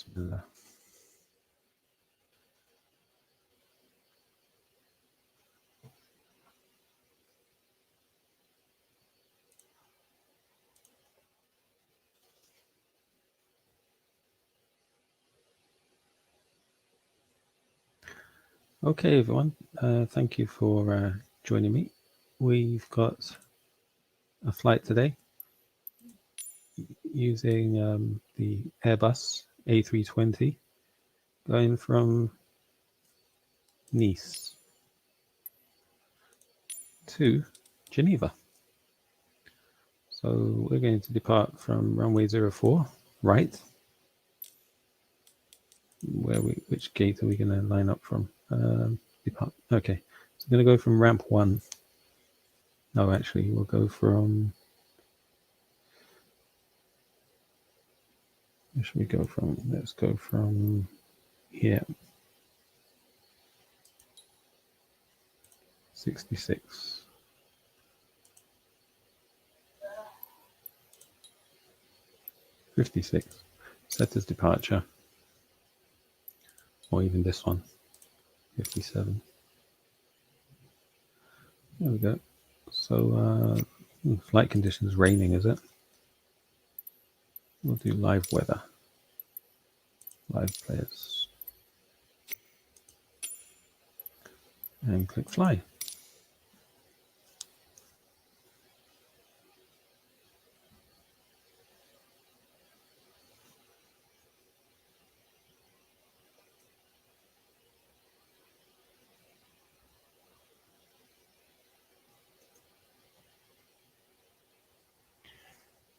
Bismillah. Okay, everyone. Thank you for joining me. We've got a flight today using the Airbus A320 going from Nice to Geneva. So we're going to depart from runway 04, right? Which gate are we going to line up from? Depart. Okay, so we're going to go from ramp 1. No, actually, we'll go from... Where should we go from? Let's go from here. 66. $56. Set as departure. Or even this one. 57. There we go. So flight conditions raining, is it? We'll do live weather. Live players. And click fly.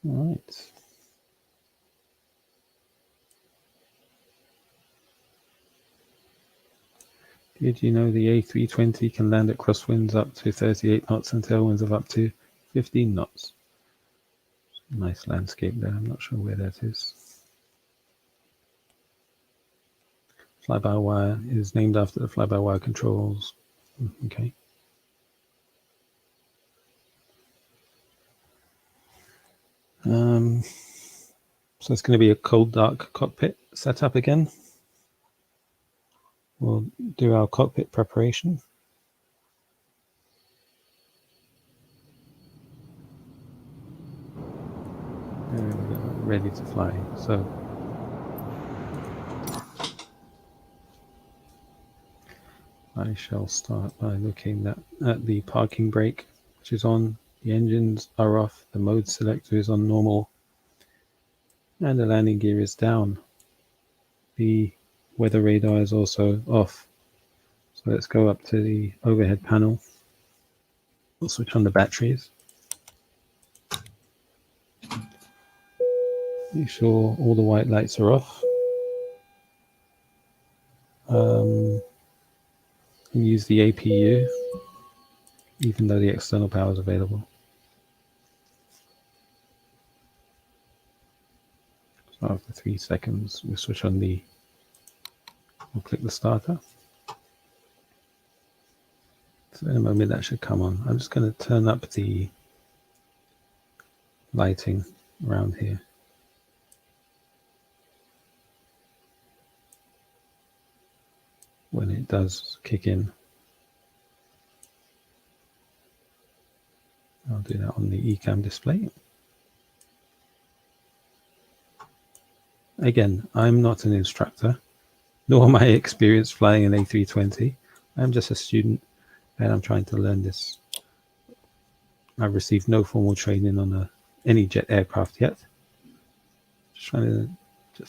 All right. Did you know the A320 can land at crosswinds up to 38 knots and tailwinds of up to 15 knots? Nice landscape there. I'm not sure where that is. Fly-by-wire is named after the fly-by-wire controls. Okay. So it's going to be a cold, dark cockpit setup again. We'll do our cockpit preparation. There we go, ready to fly. So I shall start by looking at the parking brake, which is on. The engines are off. The mode selector is on normal. And the landing gear is down. The weather radar is also off. So let's go up to the overhead panel. We'll switch on the batteries. Make sure all the white lights are off. And use the APU, even though the external power is available. So after 3 seconds, we'll switch on we'll click the starter. So in a moment that should come on. I'm just going to turn up the lighting around here. When it does kick in. I'll do that on the eCam display. Again, I'm not an instructor, nor am I experienced flying an A320. I'm just a student and I'm trying to learn this. I've received no formal training on any jet aircraft yet. Just trying to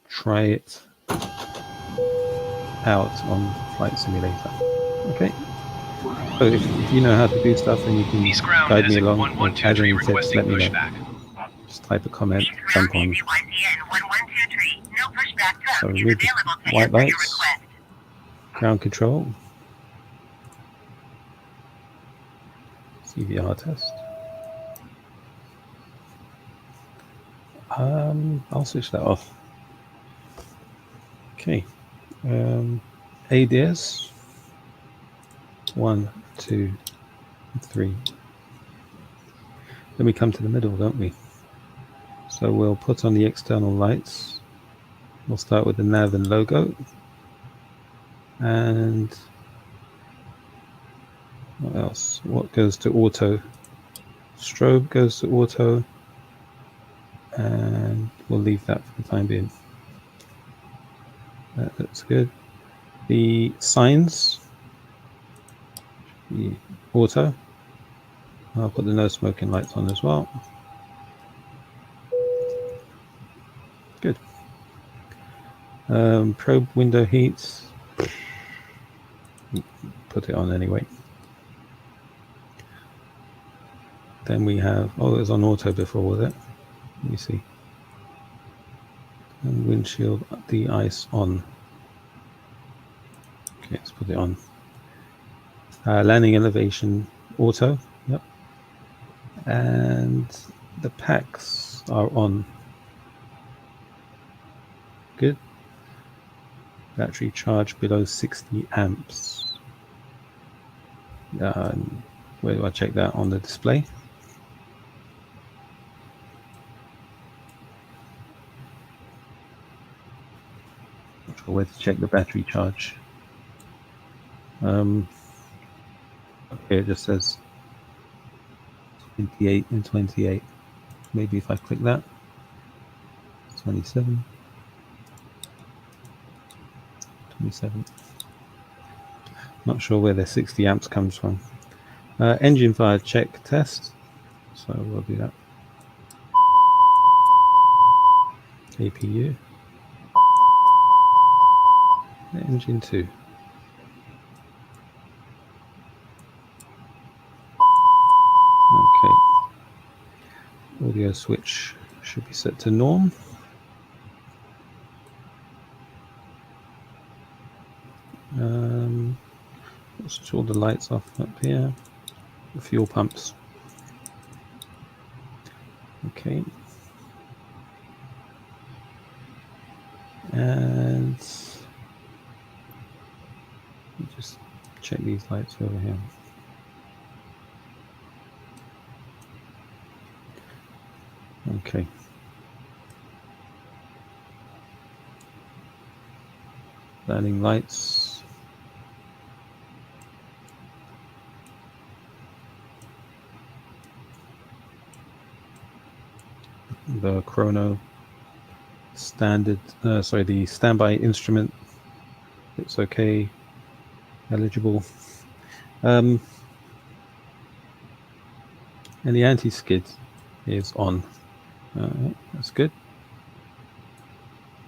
try it out on Flight Simulator. Okay. So if you know how to do stuff and you can guide me along, or add any tips, let me know. Just type a comment, jump on. So remove the white lights, ground control, CVR test. I'll switch that off. Okay. ADS 1, 2, 3. Then we come to the middle, don't we? So we'll put on the external lights. We'll start with the nav and logo. And what else? What goes to auto? Strobe goes to auto. And we'll leave that for the time being. That looks good. The signs, the auto. I'll put the no smoking lights on as well. Good. Probe window heats. Put it on anyway. Then we have, oh, it was on auto before, was it? Let me see. And windshield de-ice on. Okay, let's put it on. Landing elevation auto. Yep. And the packs are on. Good. Battery charge below 60 amps. Where do I check that? On the display? Not sure where to check the battery charge. Okay, it just says 28 and 28. Maybe if I click that, 27. 27. Not sure where the 60 amps comes from. Engine fire check test. So we'll do that. APU. Engine 2. Okay. Audio switch should be set to norm. Let's switch all the lights off up here. The fuel pumps. Okay. And just check these lights over here. Okay. Landing lights. The chrono standard, the standby instrument. It's okay. Eligible. And the anti-skid is on. That's good.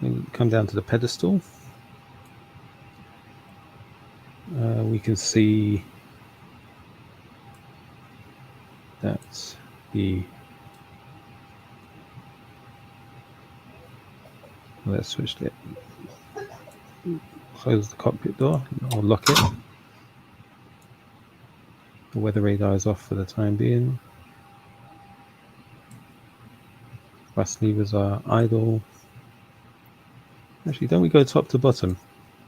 Then come down to the pedestal. We can see that let's switch it. Close the cockpit door or lock it. The weather radar is off for the time being. Bus levers are idle. Actually, don't we go top to bottom?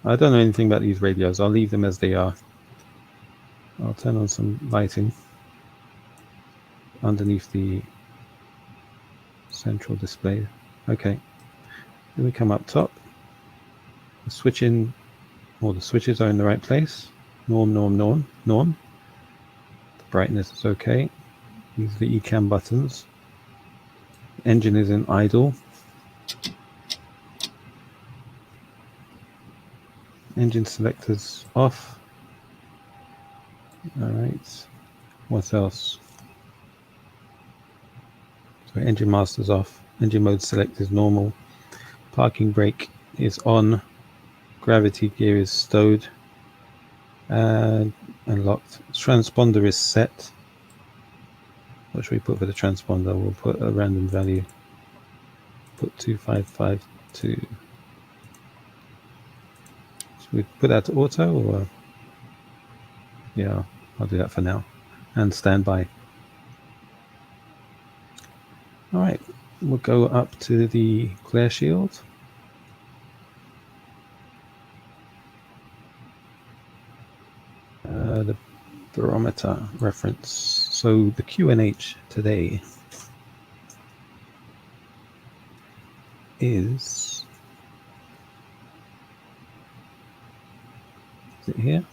I don't know anything about these radios. I'll leave them as they are. I'll turn on some lighting underneath the central display. Okay. Then we come up top. The switching, or the switches are in the right place. Norm, norm, norm, norm. The brightness is okay. These are the ECAM buttons. Engine is in idle. Engine selectors off. All right. What else? So engine master's off. Engine mode select is normal. Parking brake is on. Gravity gear is stowed and locked. Transponder is set. What should we put for the transponder? We'll put a random value. Put 2552. Should we put that to auto or? Yeah, I'll do that for now. And standby. All right, we'll go up to the glare shield. The barometer reference. So the QNH today. is it here?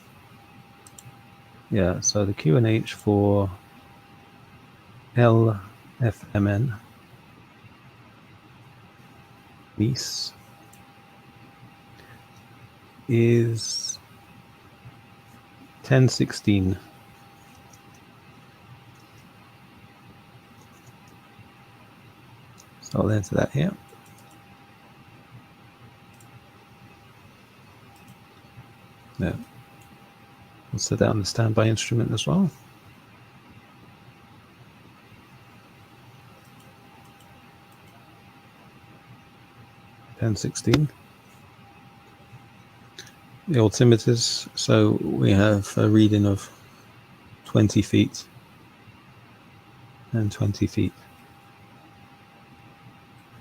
Yeah, so the QNH for LFMN Nice is 1016. So I'll enter that here. No. We'll set that on the standby instrument as well. (1016). The altimeters, so we have a reading of 20 feet and 20 feet.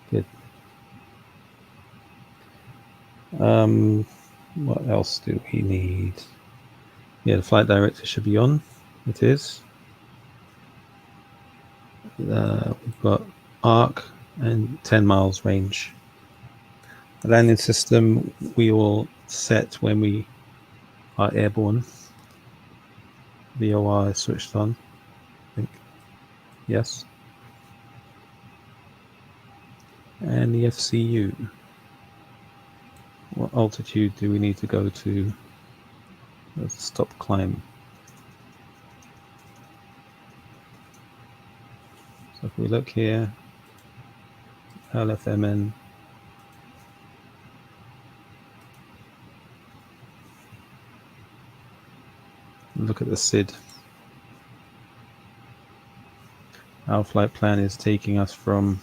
Good. What else do we need? Yeah, the flight director should be on. It is. We've got arc and 10 miles range. The landing system we will set when we are airborne. VOR is switched on, I think. Yes. And the FCU. What altitude do we need to go to? Let's stop climb. So if we look here, LFMN, look at the SID. Our flight plan is taking us from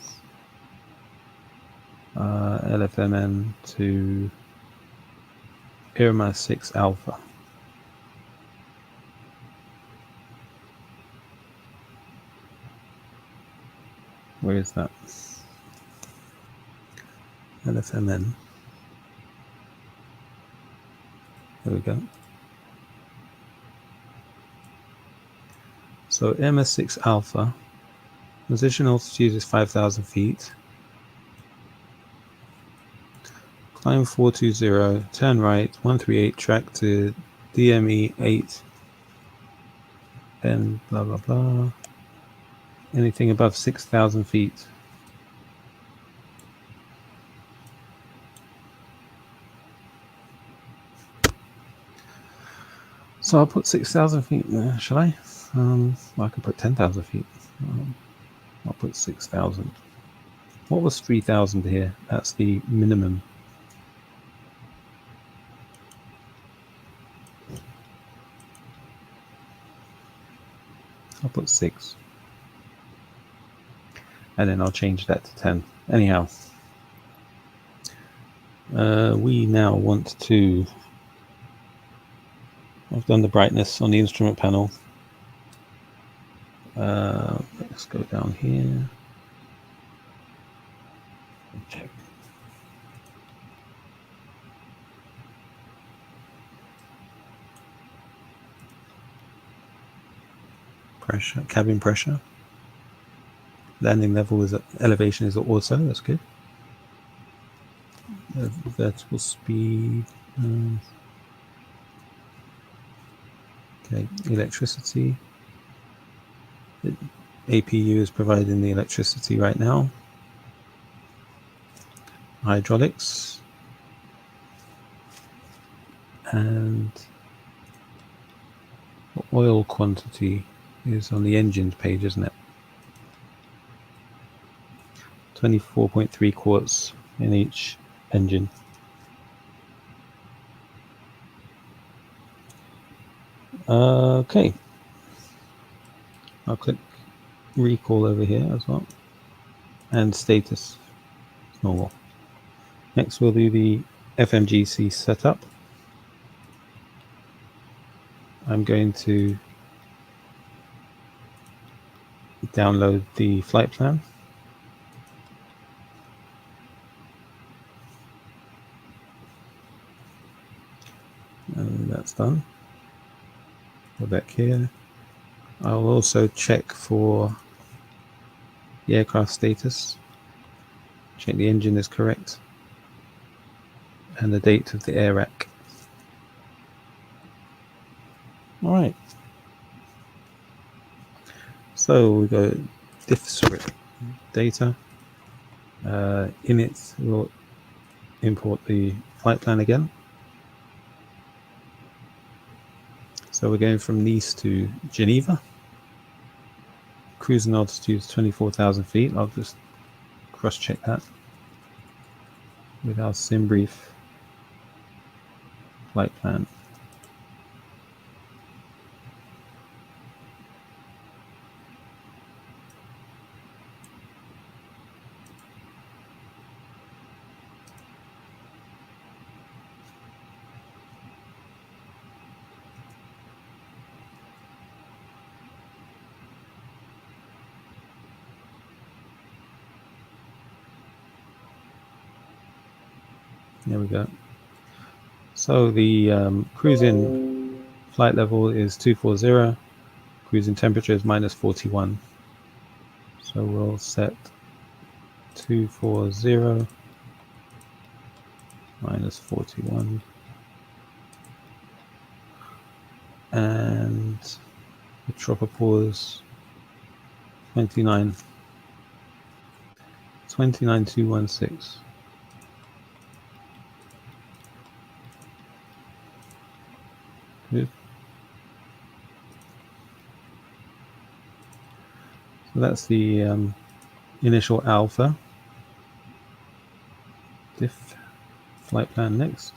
LFMN to Irma 6 Alpha. Where is that? LFMN. There we go. So MS6 Alpha, position altitude is 5,000 feet. Climb 420, turn right, 138, track to DME 8, and blah blah blah. Anything above 6,000 feet. So I'll put 6,000 feet there, shall I? Well, I could put 10,000 feet. I'll put 6,000. What was 3,000 here? That's the minimum. I'll put 6. And then I'll change that to 10. Anyhow, we now want to... I've done the brightness on the instrument panel. Let's go down here. Check. Pressure, cabin pressure. Landing level is at elevation is at auto. That's good. Vertical speed. Okay, electricity. The APU is providing the electricity right now. Hydraulics. And oil quantity is on the engine page, isn't it? 24.3 quarts in each engine. Okay. I'll click recall over here as well. And status, normal. Next we'll do the FMGC setup. I'm going to download the flight plan. And that's done. Go back here. I'll also check for the aircraft status. Check the engine is correct. And the date of the air rack. Alright. So we go diff script data. In it, we'll import the flight plan again. So we're going from Nice to Geneva. Cruising altitude is 24,000 feet. I'll just cross-check that with our sim brief flight plan. There we go. So the cruising flight level is 240. Cruising temperature is -41. So we'll set 240 -41. And the tropopause 29216. Good. So that's the initial alpha. Diff flight plan next.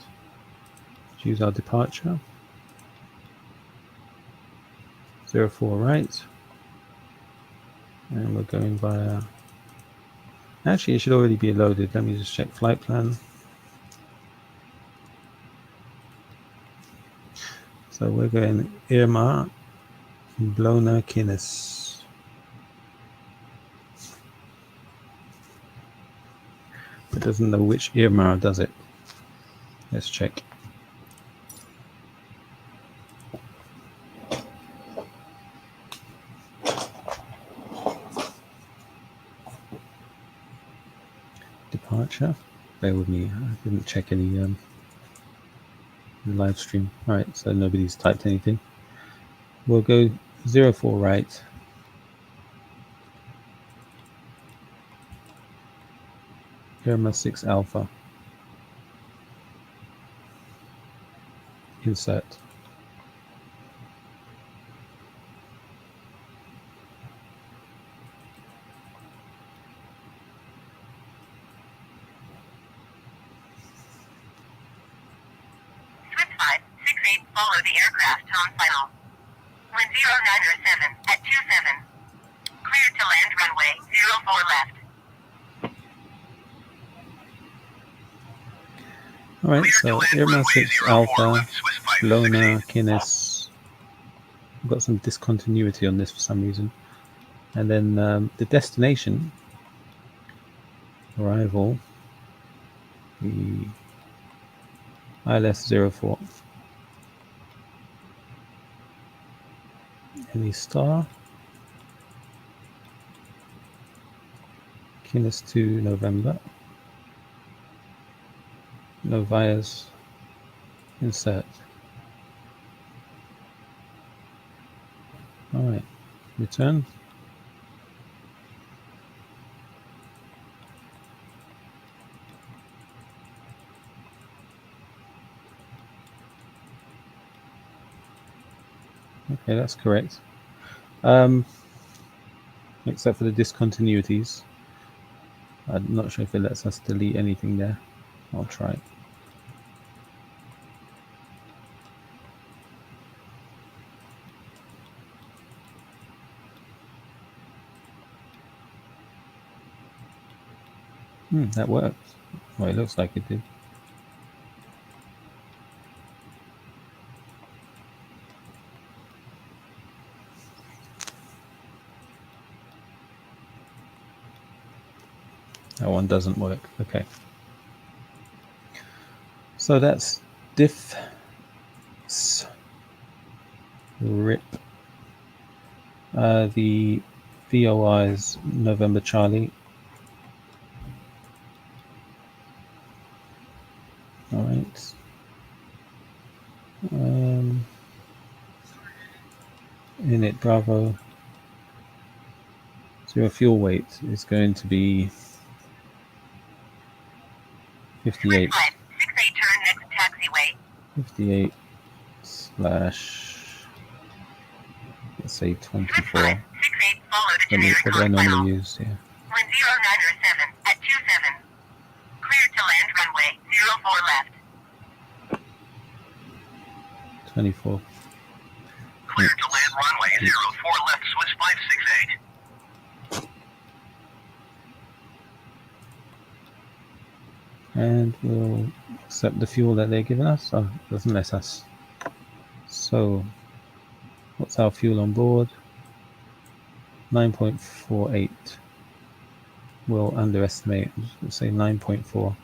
Choose our departure. 04 right. And we're going via. Actually, it should already be loaded. Let me just check flight plan. So we're going Irma Blona Kines. It doesn't know which Irma, does it? Let's check. Departure. Bear with me. I didn't check any live stream. All right, so nobody's typed anything. We'll go 04 right. Irma 6 alpha. Insert. Swift 568, follow the aircraft tone final. Wind 097 at 27. Cleared to land runway 04 left. Alright, so Irma 6 alpha, Blona Kines. I've got some discontinuity on this for some reason. And then the destination, arrival, the ILS 04. Any star. Kines to November. Novias. Insert. Alright, return. Okay, that's correct. Except for the discontinuities. I'm not sure if it lets us delete anything there. I'll try. That worked. Well, it looks like it did. That one doesn't work. Okay. So that's diff rip. The VOI is November Charlie. All right. Init Bravo. So your fuel weight is going to be 58. 68, turn next taxiway. 58 slash, let's say 24. 68, follow the generic What do I on normally final. use here? 10907 at 27. Clear to land runway 04 left. 24. Clear to land runway 04 left, Swiss 568. And we'll accept the fuel that they're giving us. Oh, it doesn't let us. So, what's our fuel on board? 9.48. We'll underestimate. Let's say 9.4.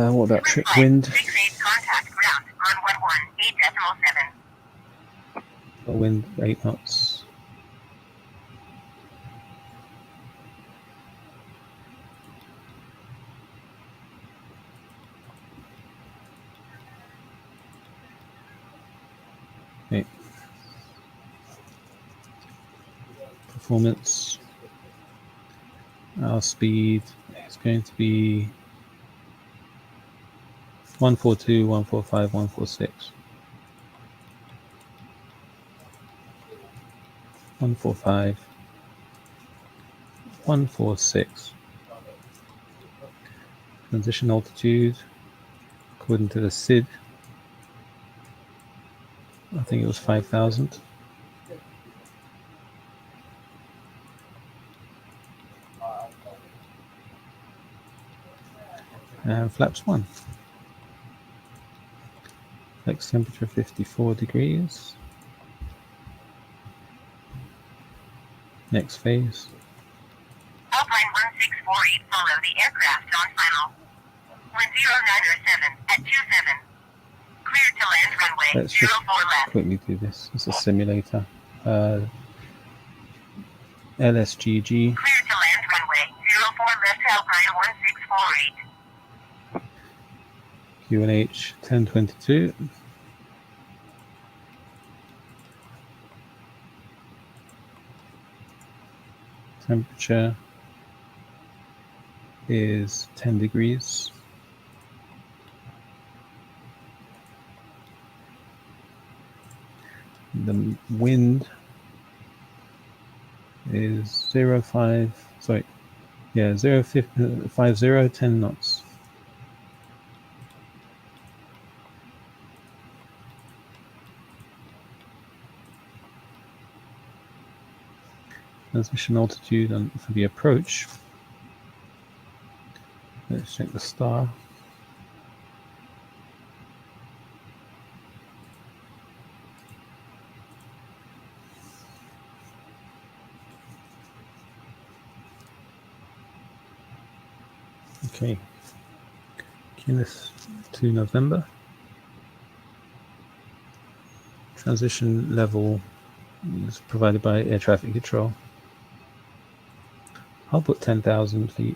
What about trip wind? 68 contact ground on 118.7. Wind 8 knots. Okay. Performance. Our speed is going to be 142, 145, 146. 145, 146. Transition altitude, according to the SID, I think it was 5,000. And flaps 1. Flex temperature 54 degrees. Next phase. Alpine 1648, follow the aircraft on final. 10907 at 27. Clear to land runway Let's just 04 left. quickly do this. It's a simulator. LSGG. Clear to land runway 04 left, Alpine 1648. QNH 1022. Temperature is 10 degrees. The wind is 0.50, 10 knots. Transmission altitude for the approach. Let's check the star. Okay, this to November. Transition level is provided by air traffic control. I'll put 10,000 feet.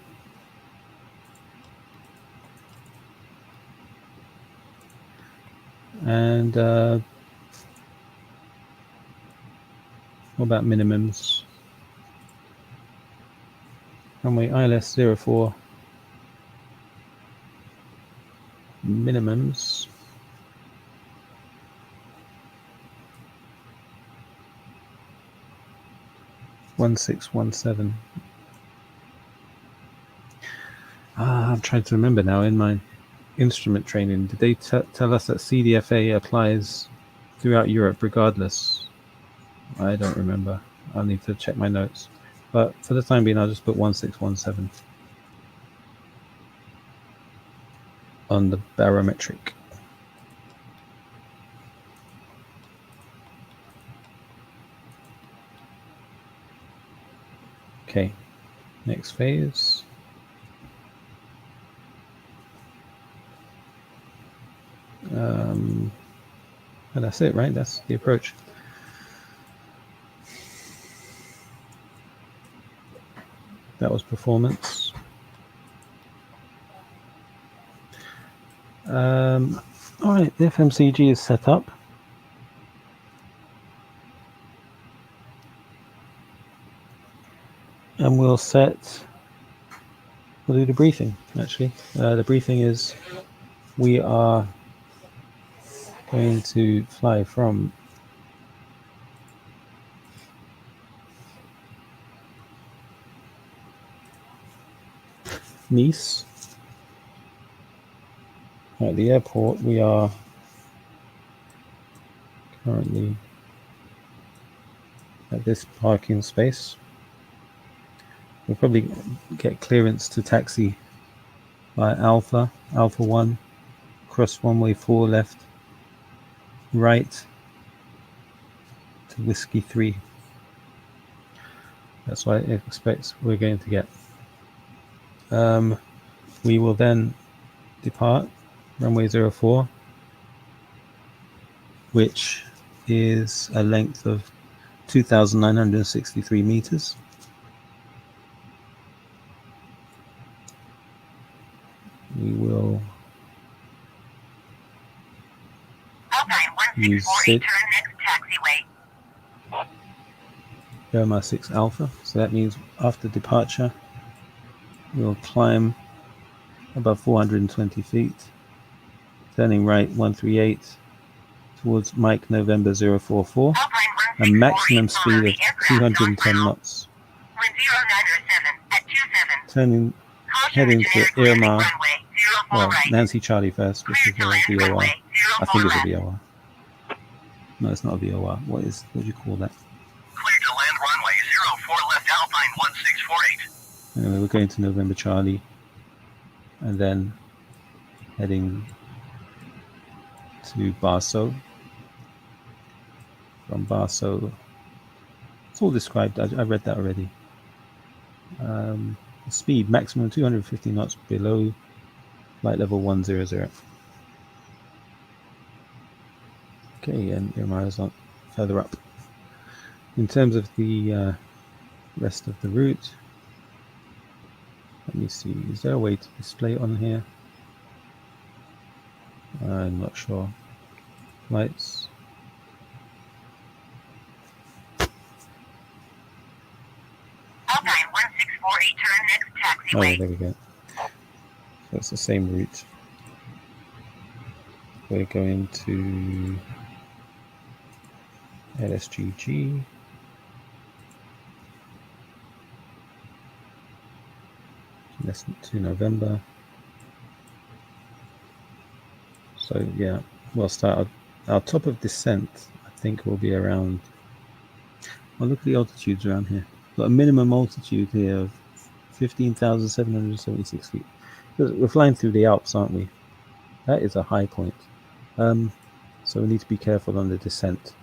And what about minimums? Runway ILS 04. Minimums. (1617). I'm trying to remember now. In my instrument training, did they tell us that CDFA applies throughout Europe regardless? I don't remember. I'll need to check my notes. But for the time being, I'll just put 1617 on the barometric. Okay, next phase. Had a that's it, right? That's the approach. That was performance. All right, the FMCG is set up. And we'll do the briefing, actually. The briefing is we are going to fly from Nice. At the airport, we are currently at this parking space. We'll probably get clearance to taxi by Alpha 1, cross runway 4 left, right to Whiskey 3. That's what I expect we're going to get. We will then depart runway 04, which is a length of 2,963 meters. We will use SID, turn next taxiway. Burma 6 Alpha. So that means after departure, we'll climb above 420 feet, turning right 138 towards Mike November 044, a maximum speed of 210 knots. Turning, heading to Irma, well, Nancy Charlie first, which is a VOR. I think it's a VOR. No, it's not a VOR. What do you call that? Clear to land runway 04 left Alpine 1648. Anyway, we're going to November Charlie, and then heading to Barso. From Barso, it's all described. I read that already. Speed maximum 250 knots below flight level 100. Okay, and Irma is on further up. In terms of the rest of the route, let me see, is there a way to display it on here? I'm not sure. Lights. Alpine 1648, turn next taxiway. Oh, there we go. So it's the same route. We're going to LSGG. Less to November. So yeah, we'll start our top of descent. I think will be around. Well, look at the altitudes around here. Got a minimum altitude here of 15,776 feet. We're flying through the Alps, aren't we? That is a high point. So we need to be careful on the descent.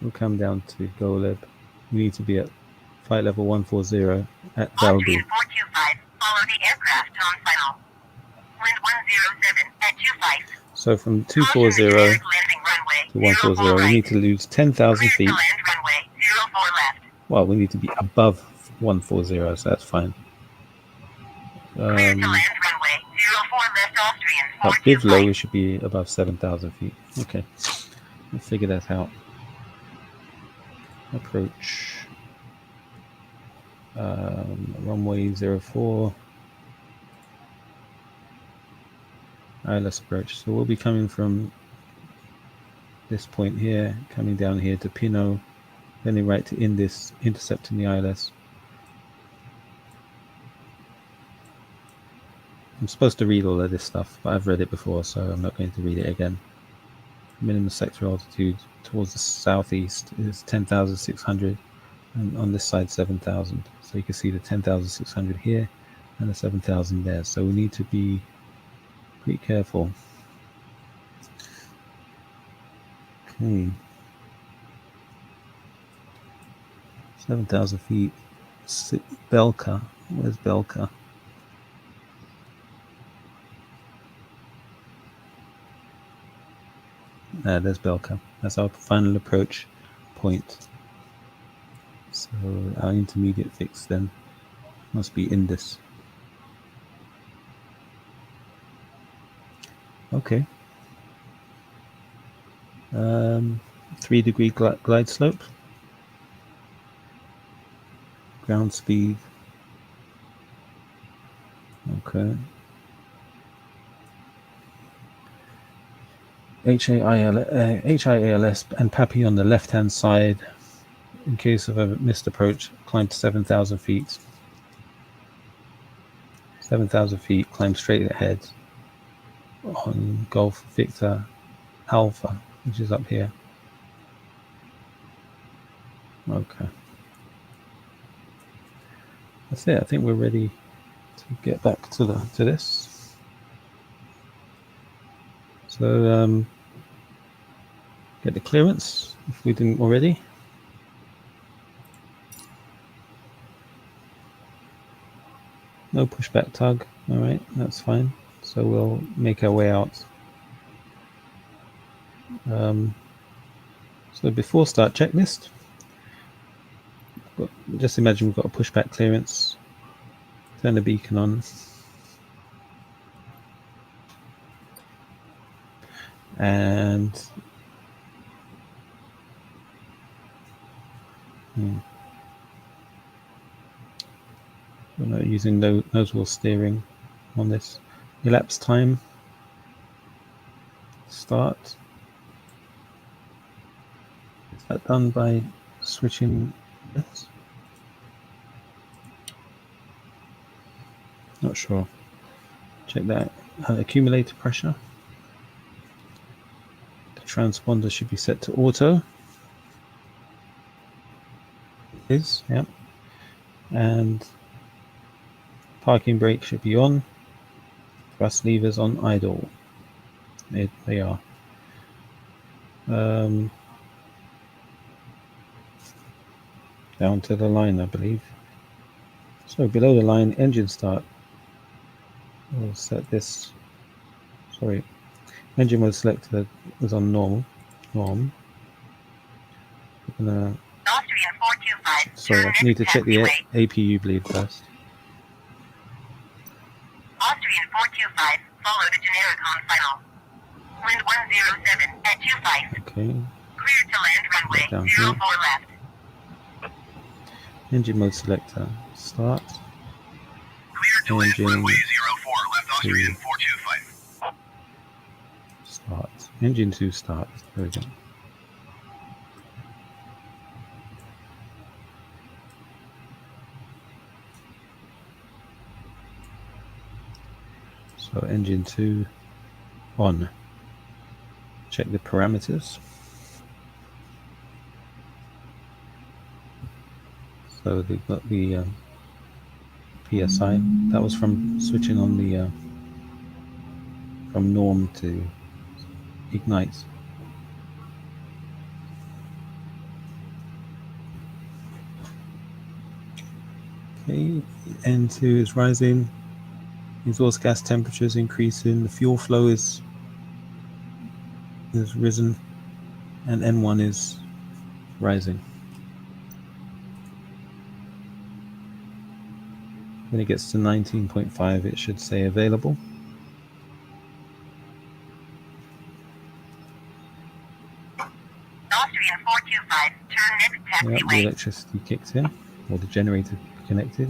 We'll come down to Goleb. We need to be at flight level 140 at Valby. 425, follow the aircraft tone final. Wind 107 at 25. So from 240 to 140, we need to lose 10,000 feet. Land runway 04 left. Well, we need to be above 140, so that's fine. Clear to land runway 04 left Austrian. At Bivlo, we should be above 7,000 feet. Okay, we'll figure that out. Approach runway 04. ILS approach. So we'll be coming from this point here, coming down here to Pinot, then right to Indus, intercepting the ILS. I'm supposed to read all of this stuff, but I've read it before, so I'm not going to read it again. Minimum sector altitude towards the southeast is 10,600, and on this side 7,000. So you can see the 10,600 here and the 7,000 there. So we need to be pretty careful. Okay. 7,000 feet. Belka. Where's Belka? There's Belka. That's our final approach point. So our intermediate fix then must be in this. Okay. 3-degree glide slope. Ground speed. Okay. HIALS and PAPI on the left-hand side. In case of a missed approach, climb to 7,000 feet. 7,000 feet, climb straight ahead on Golf Victor Alpha, which is up here. Okay. That's it. I think we're ready to get back to this. So get the clearance if we didn't already. No pushback tug. All right, that's fine. So we'll make our way out. So before start checklist, just imagine we've got a pushback clearance. Turn the beacon on. And we're not using nose wheel steering on this. Elapsed time. Start. Is that done by switching this? Not sure. Check that. Accumulator pressure. The transponder should be set to auto. It is, yeah. And parking brake should be on. Thrust levers on idle. They are. Down to the line, I believe. So below the line, engine start. We'll set this. Sorry, engine mode selector is on norm. We're gonna. Austrian 425. Sorry, I need to check the APU bleed first. Austrian 425. Follow the generic on final. Wind 107 at 25. Okay. Clear to land runway Down 04 here. left. Engine mode selector. Start. Clear to land Engine runway 04 left. Austrian 425. Start. Engine 2 start. There we go. So engine 2 on. Check the parameters. So they've got the PSI. That was from switching on the from norm to ignite. Okay, N2 is rising. Exhaust gas temperature is increasing. The fuel flow is risen, and N1 is rising. When it gets to 19.5, it should say available. Austrian 425. Turn next Yeah, taxiway. the electricity kicked in, or the generator connected.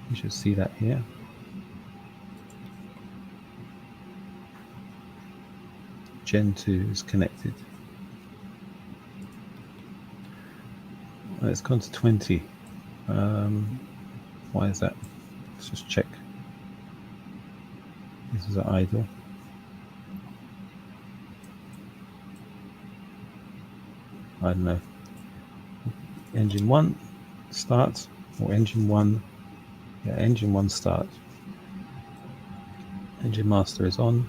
You should see that here. Gen 2 is connected. It's gone to 20. Why is that? Let's just check. This is at idle. I don't know. Engine 1 start, or engine 1. Yeah, engine 1 start. Engine master is on.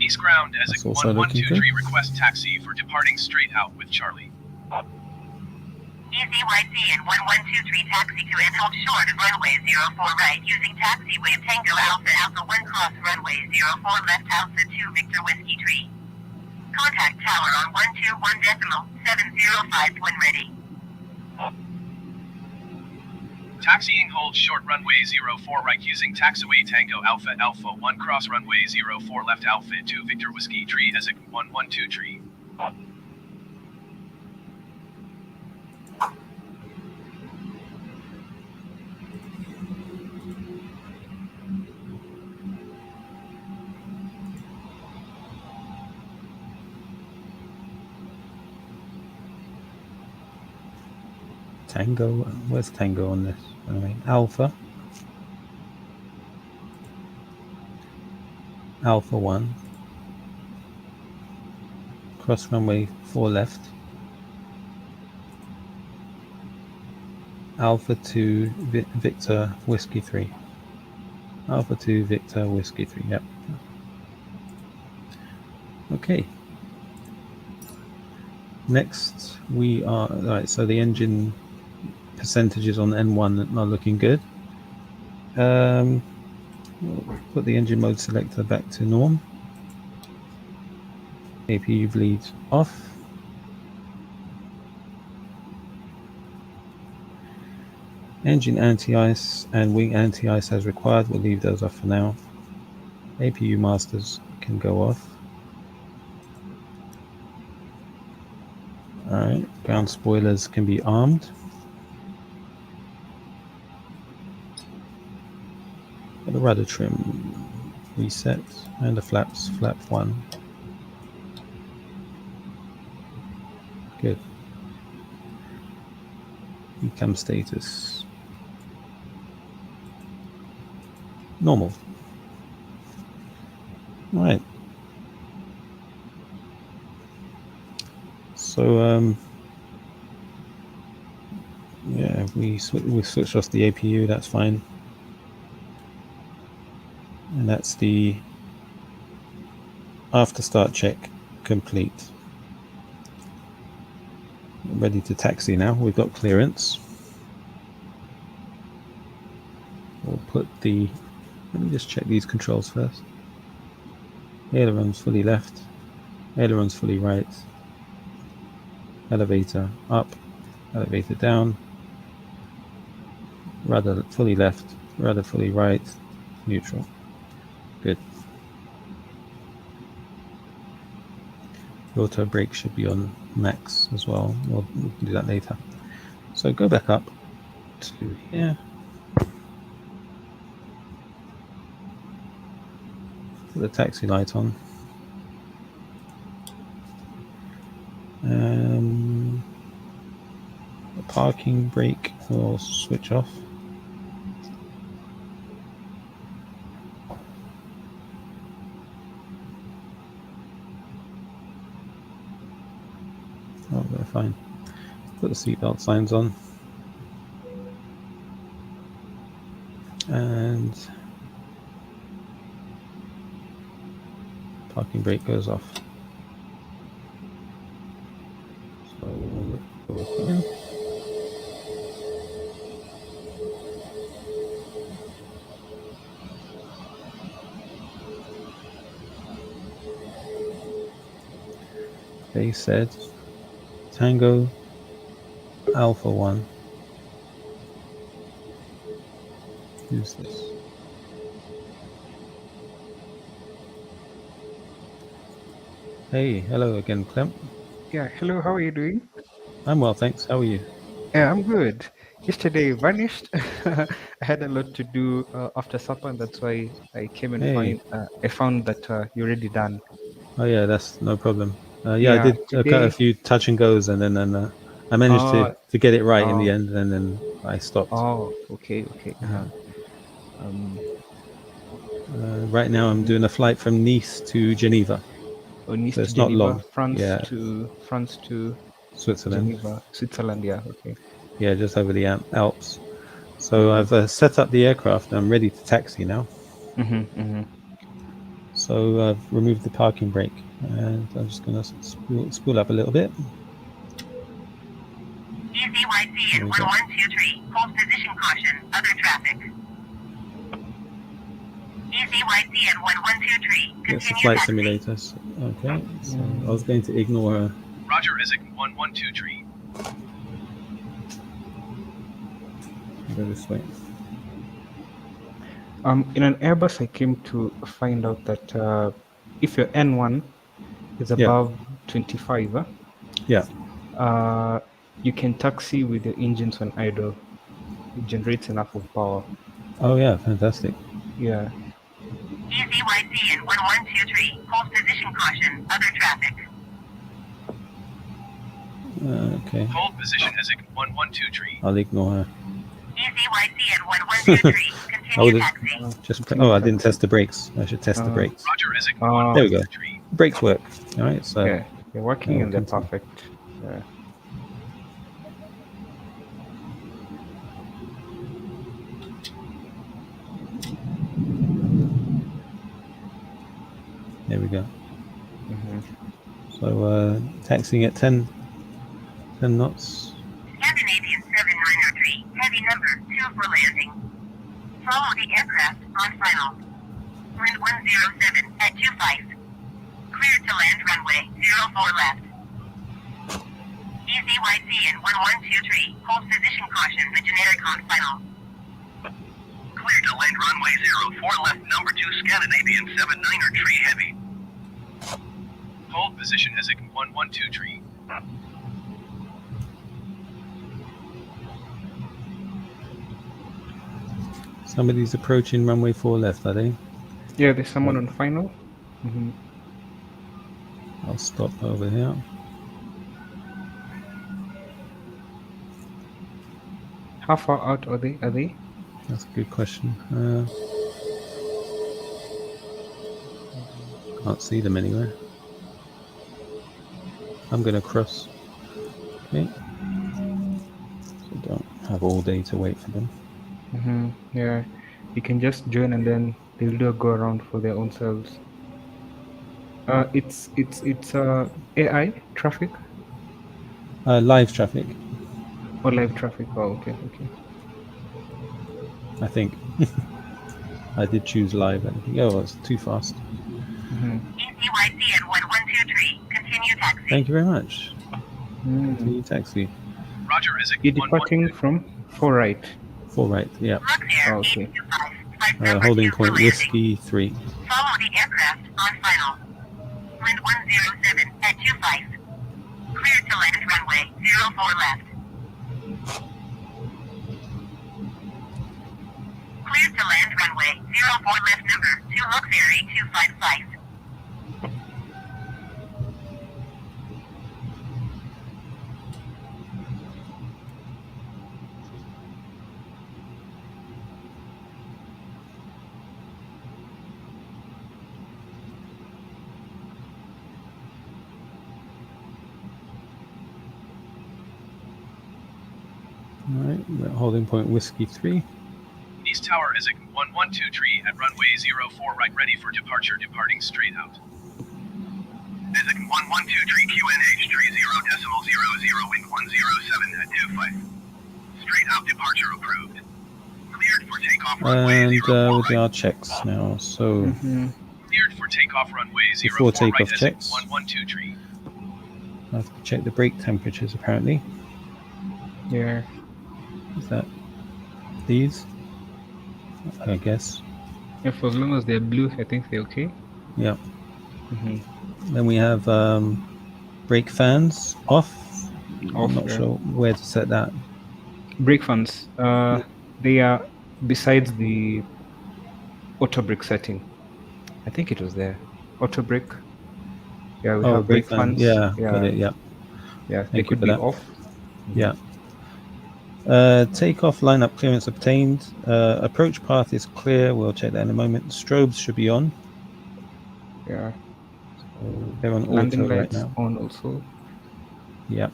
East ground as That's a also looking good. 1123 request taxi for departing straight out with Charlie. EZYC and 1123 taxi to Anhalt short of runway 04 right using taxiway Tango Alpha Alpha 1 cross runway 04 left Alpha 2 Victor Whiskey Tree. Contact tower on 121.705 when ready. Taxiing hold short runway 04 right using taxiway Tango Alpha Alpha 1 cross runway 04 left Alpha 2 Victor Whiskey Tree as a 112 tree. Tango, where's Tango on this? Anyway, Alpha. Alpha 1. Cross runway 4 left. Alpha 2 Victor Whiskey 3. Alpha 2 Victor Whiskey 3, yep. Okay. Next we are, alright, so the engine percentages on N1 are looking good. We'll put the engine mode selector back to norm. APU bleed off. Engine anti-ice and wing anti-ice as required. We'll leave those off for now. APU masters can go off. Alright, ground spoilers can be armed. The rudder trim reset and the flaps, flap 1. Good. Cam status normal. Right. So yeah, we switched off the APU. That's fine. And that's the after start check complete. Ready to taxi now. We've got clearance. We'll put the, let me just check these controls first. Ailerons fully left, ailerons fully right, elevator up, elevator down, rudder fully left, rudder fully right, neutral. Good. The auto brake should be on max as well. We'll do that later. So go back up to here. Put the taxi light on. The parking brake will switch off. Oh, they're fine. Put the seatbelt signs on. And parking brake goes off. So we'll go again. They said Tango Alpha 1. Who's this? Hey, hello again, Clem. Yeah, hello, how are you doing? I'm well, thanks. How are you? Yeah, I'm good. Yesterday vanished. I had a lot to do after supper, and that's why I came and Hey. I found that you're already done. Oh yeah, that's no problem. Yeah, I Yeah, did got a today. few touch and goes, and then I managed to get it right in the Oh, end, and then I stopped. oh, okay. Right now, I'm doing a flight from Nice to Geneva, Nice so to it's not Geneva, long. France Yeah, to Switzerland. Geneva, Switzerland. Yeah, okay. Yeah, just over the Alps. So I've set up the aircraft. I'm ready to taxi now. So I've removed the parking brake, and I'm just going to spool up a little bit. ECYC and 1123, hold position caution, other traffic. ECYC and 1123, It's a continue flight taxi. simulator. Okay, so I was going to ignore her. Roger, Isaac 1123. Go this way. In an Airbus, I came to find out that if your N1 is above 25, Yeah. you can taxi with your engines on idle. It generates enough of power. Oh yeah, fantastic. Yeah. ECYC and 1123, hold position caution, other traffic. Okay, Hold position, Isaac 1123. I'll ignore her. ECYC and 1123, continue taxi. I didn't test the brakes. I should test the brakes. Roger, Isaac There we go. 1123. Brakes work. All right, so Yeah, they're working and they're continue. perfect. Yeah. There we go. Mhm. So taxiing at 10 knots. Scandinavian 7903, heavy number 2 for landing. Follow the aircraft on final. Wind 107 at 25. Cleared to land runway 04 left. ECYC and 1123, hold position caution, the generic on final. Cleared to land runway 04 left, number 2 Scandinavian 7903 heavy. Hold position, Isaac 1123. Somebody's approaching runway 4 left, are they? Yeah, there's someone on final. Mhm. I'll stop over here. How far out are they? That's a good question. Can't see them anywhere. I'm going to cross. Okay. So don't have all day to wait for them. Yeah, you can just join and then they'll do a go around for their own selves. It's AI traffic Live traffic, or live traffic. Oh, okay. I think. I did choose live. Oh, it's too fast. ECYC and 1123, continue taxi. Thank you very much. Continue taxi. Roger, Isaac You're departing 1123. from 4 right. 4 right, yeah. Look there, Oh, okay. 825, flight number Holding 2 for point landing. whiskey 3. Follow the aircraft on final. Wind 107 at 25. Cleared to land runway 04 left. Cleared to land runway 04 left, number 2 Look Ferry 255. All right, we're at holding point whiskey 3. East Tower, Isaac 1123 at runway 04 right, ready for departure, departing straight out. Isaac 1123 QNH 30.00, wind 107 at 25. Straight out departure approved. Cleared for takeoff runway And 04 we'll do right. our checks now. So Cleared for takeoff runway 04 Before right, takeoff Isaac checks. 1123. I have to check the brake temperatures apparently. Yeah. Is that these? I guess. If as long as they're blue, I think they're okay. Yeah. Then we have brake fans off. Off, I'm not yeah. sure where to set that. Brake fans. They are besides the auto brake setting. I think it was there. Auto brake. Yeah, we have brake fans. Yeah, got it. Yeah. Yeah, they Thank you could for be that. off. Yeah. Takeoff lineup clearance obtained. Approach path is clear. We'll check that in a moment. Strobes should be on. Yeah. They're on Landing auto right lights now. on also. Yeah.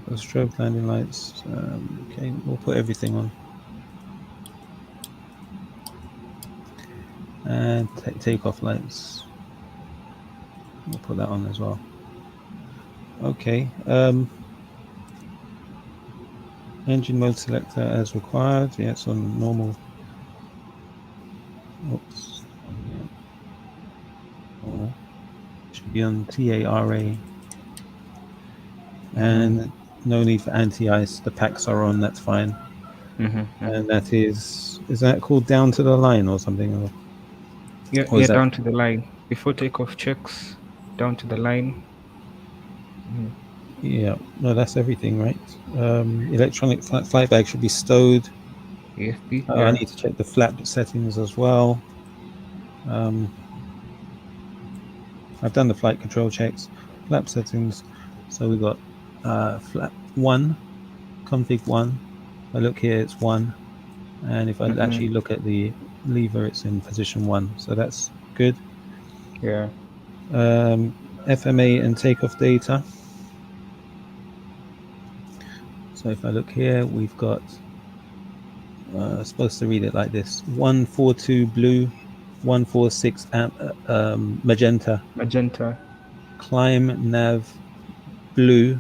The strobe landing lights. Okay, we'll put everything on. and takeoff lights. We'll put that on as well. Okay. Engine mode selector as required. Yeah, it's on normal. Oops. Should be on TARA. And no need for anti-ice. The packs are on. That's fine. And that is that called down to the line or something? Yeah, Or is that down to the line. Before takeoff checks, down to the line. Yeah, no, that's everything, right? Electronic flight bag should be stowed. AFP, I yeah. need to check the flap settings as well. I've done the flight control checks, flap settings. So we've got flap 1, config 1. If I look here, it's 1. And if I actually look at the lever, it's in position 1. So that's good. Yeah. FMA and takeoff data. So if I look here, we've got supposed to read it like this: 142 blue, 146 magenta, Magenta. climb nav blue,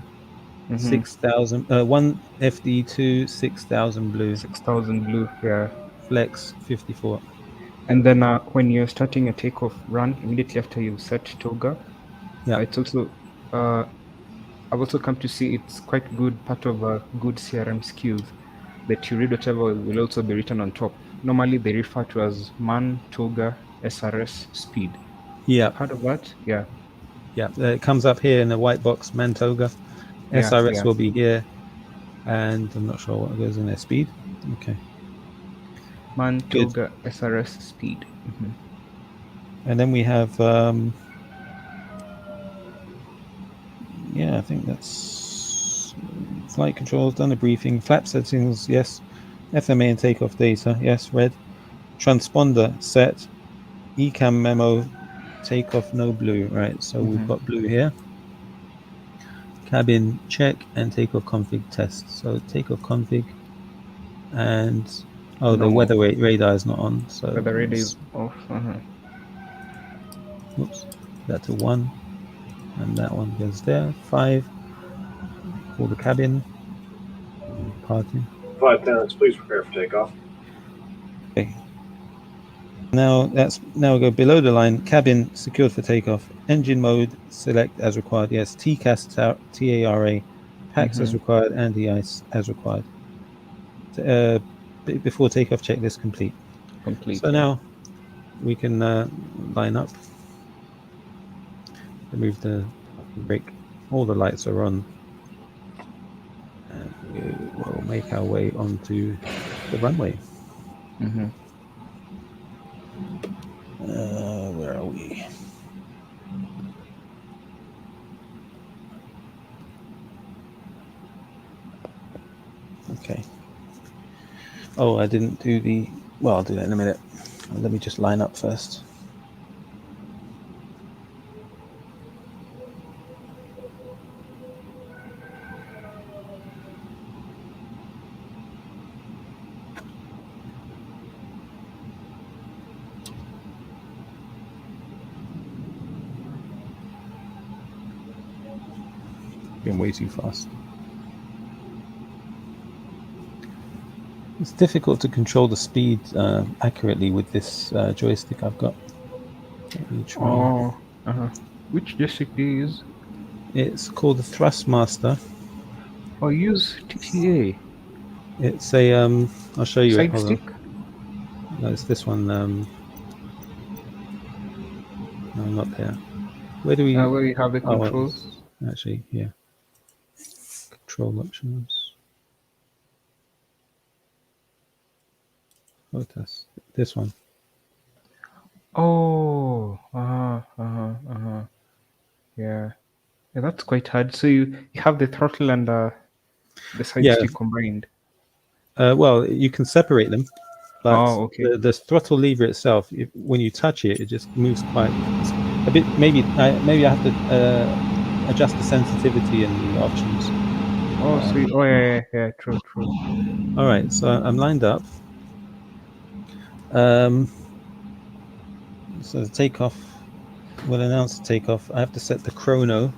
6,000, 1 FD2 6,000 blue, 6,000 blue, yeah. flex 54. And then when you're starting a takeoff run, immediately after you set toga, Yeah, it's also, I've also come to see it's quite good, part of a good CRM skills, that you read whatever will also be written on top. Normally they refer to as man, toga, SRS, speed. yeah, Heard of that? Yeah. yeah. It comes up here in the white box, Mantoga. Yeah, SRS yeah. will be here, and I'm not sure what goes in there. Speed. Okay, Man, good. toga, SRS, speed. And then we have, yeah, I think that's flight controls, done a briefing, flap settings, yes. FMA and takeoff data, yes, red. Transponder set, ECAM memo, takeoff no blue, right? So we've got blue here. Cabin check and takeoff config test. So takeoff config and the Normal. weather radar is not on. So But the radar is off. oops, that to 1, and that one goes there. 5. Call the cabin. Parking. 5 minutes, please prepare for takeoff. Okay. Now we go below the line. Cabin secured for takeoff. Engine mode select as required. Yes. TCAS TARA. Packs as required. Anti-ice as required. Before takeoff, checklist complete. Complete. So now we can line up. Remove the brake. All the lights are on. And we will make our way onto the runway. Where are we? Okay. Oh, I didn't do the... Well, I'll do that in a minute. Let me just line up first. Been way too fast. It's difficult to control the speed accurately with this joystick I've got. Let me try. Which joystick do you use? It's called the Thrustmaster. Oh, use TTA. It's a I'll show you it. Side Hold stick? on. No, it's this one. No, not there. Where do we? Where you have the controls? Actually, yeah. Control options. Photos. This one. Oh, yeah. Yeah, that's quite hard. So you have the throttle and the side Yeah. stick combined. Well, you can separate them, but Oh, okay. the throttle lever itself, when you touch it, it just moves quite a bit. Maybe I have to adjust the sensitivity in the options. Oh, so yeah, true. All right, so I'm lined up. So the takeoff will announce the takeoff. I have to set the chrono.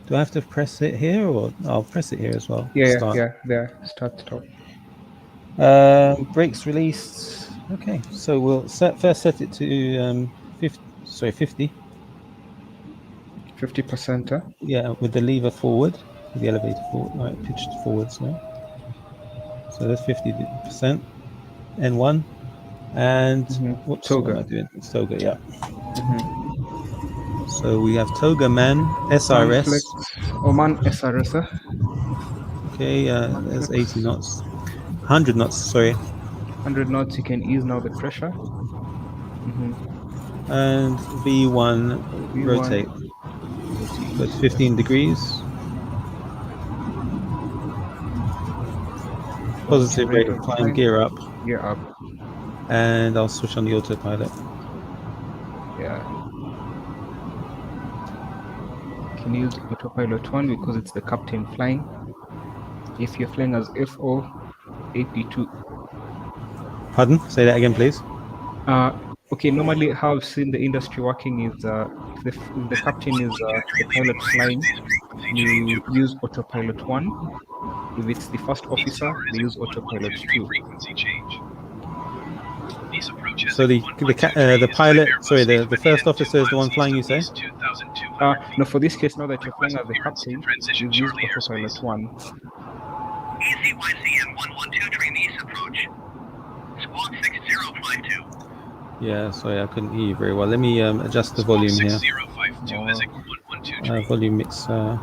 Do I have to press it here, or I'll press it here as well? Yeah, Start. there. Start, stop. Brakes released. Okay, so we'll first set it to 50. 50%. Yeah, with the lever forward, with the elevator forward, right, pitched forwards now. So that's 50%. N1. And whoops, what am I Toga. doing? It's Toga, yeah. Mhm. So we have Toga Man, SRS. Sunflex. Oman SRS. Okay, there's 80 knots. 100 knots, sorry. 100 knots. You can ease now the pressure. And V1, V1. rotate. Rotate. So it's 15 degrees. Positive rate of climb, gear up. Gear up. And I'll switch on the autopilot. Yeah. You can use autopilot 1 because it's the captain flying. If you're flying as FO, AP2. Pardon? Say that again, please. Okay, normally how I've seen the industry working is if the captain is the pilot flying, you use autopilot 1. If it's the first officer, they use autopilot 2. Frequency change. So the pilot, sorry, the first officer is the one flying, you say? No, for this case, now that you're flying as the captain, you use autopilot 1. ECYCM 112 east approach. Squawk 6052. Yeah, sorry, I couldn't hear you very well. Let me adjust the volume here. 6052 volume mix. ECYCM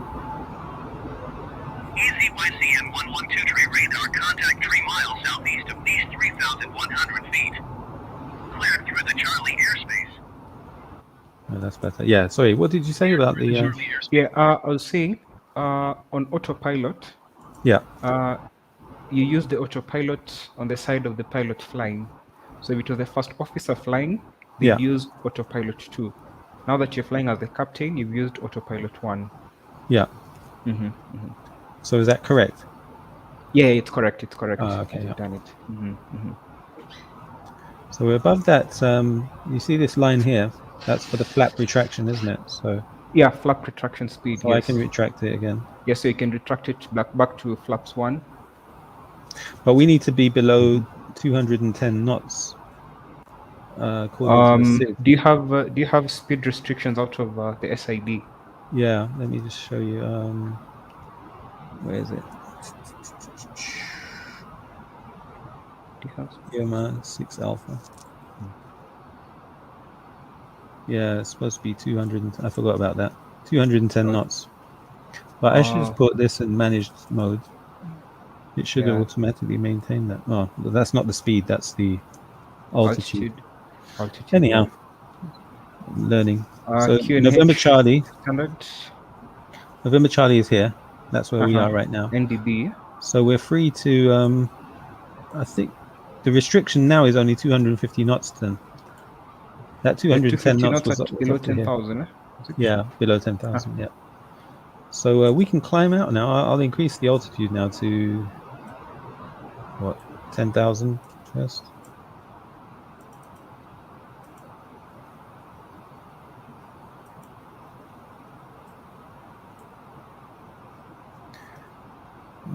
112 radar contact 3 miles southeast of east 3,100 feet. Cleared through the Charlie airspace. Oh, that's better. Yeah, sorry, what did you say about the... Yeah, I was saying on autopilot, yeah, you use the autopilot on the side of the pilot flying. So if it was the first officer flying, they'd use autopilot 2. Now that you're flying as the captain, you've used autopilot 1. Yeah. So is that correct? Yeah, it's correct. It's correct. Okay, You've done it. So we're above that. You see this line here? That's for the flap retraction, isn't it? So yeah, flap retraction speed. So yes. I can retract it again. Yes, so you can retract it back to flaps 1. But we need to be below 210 knots. According to the SIG. Do you have speed restrictions out of the SID? Yeah, let me just show you. Where is it? Do you have? Yeah, man, 6 alpha. Yeah, it's supposed to be 200. I forgot about that. 210 knots. But I should just put this in managed mode. It should automatically maintain that. Oh, but that's not the speed. That's the altitude. Anyhow, learning. So November Charlie. Standard. November Charlie is here. That's where we are right now. NDB. So we're free to. I think the restriction now is only 250 knots. Then that 210 knots was below 10,000. Yeah, below 10,000. Yeah. So we can climb out now. I'll increase the altitude now to what 10,000 first.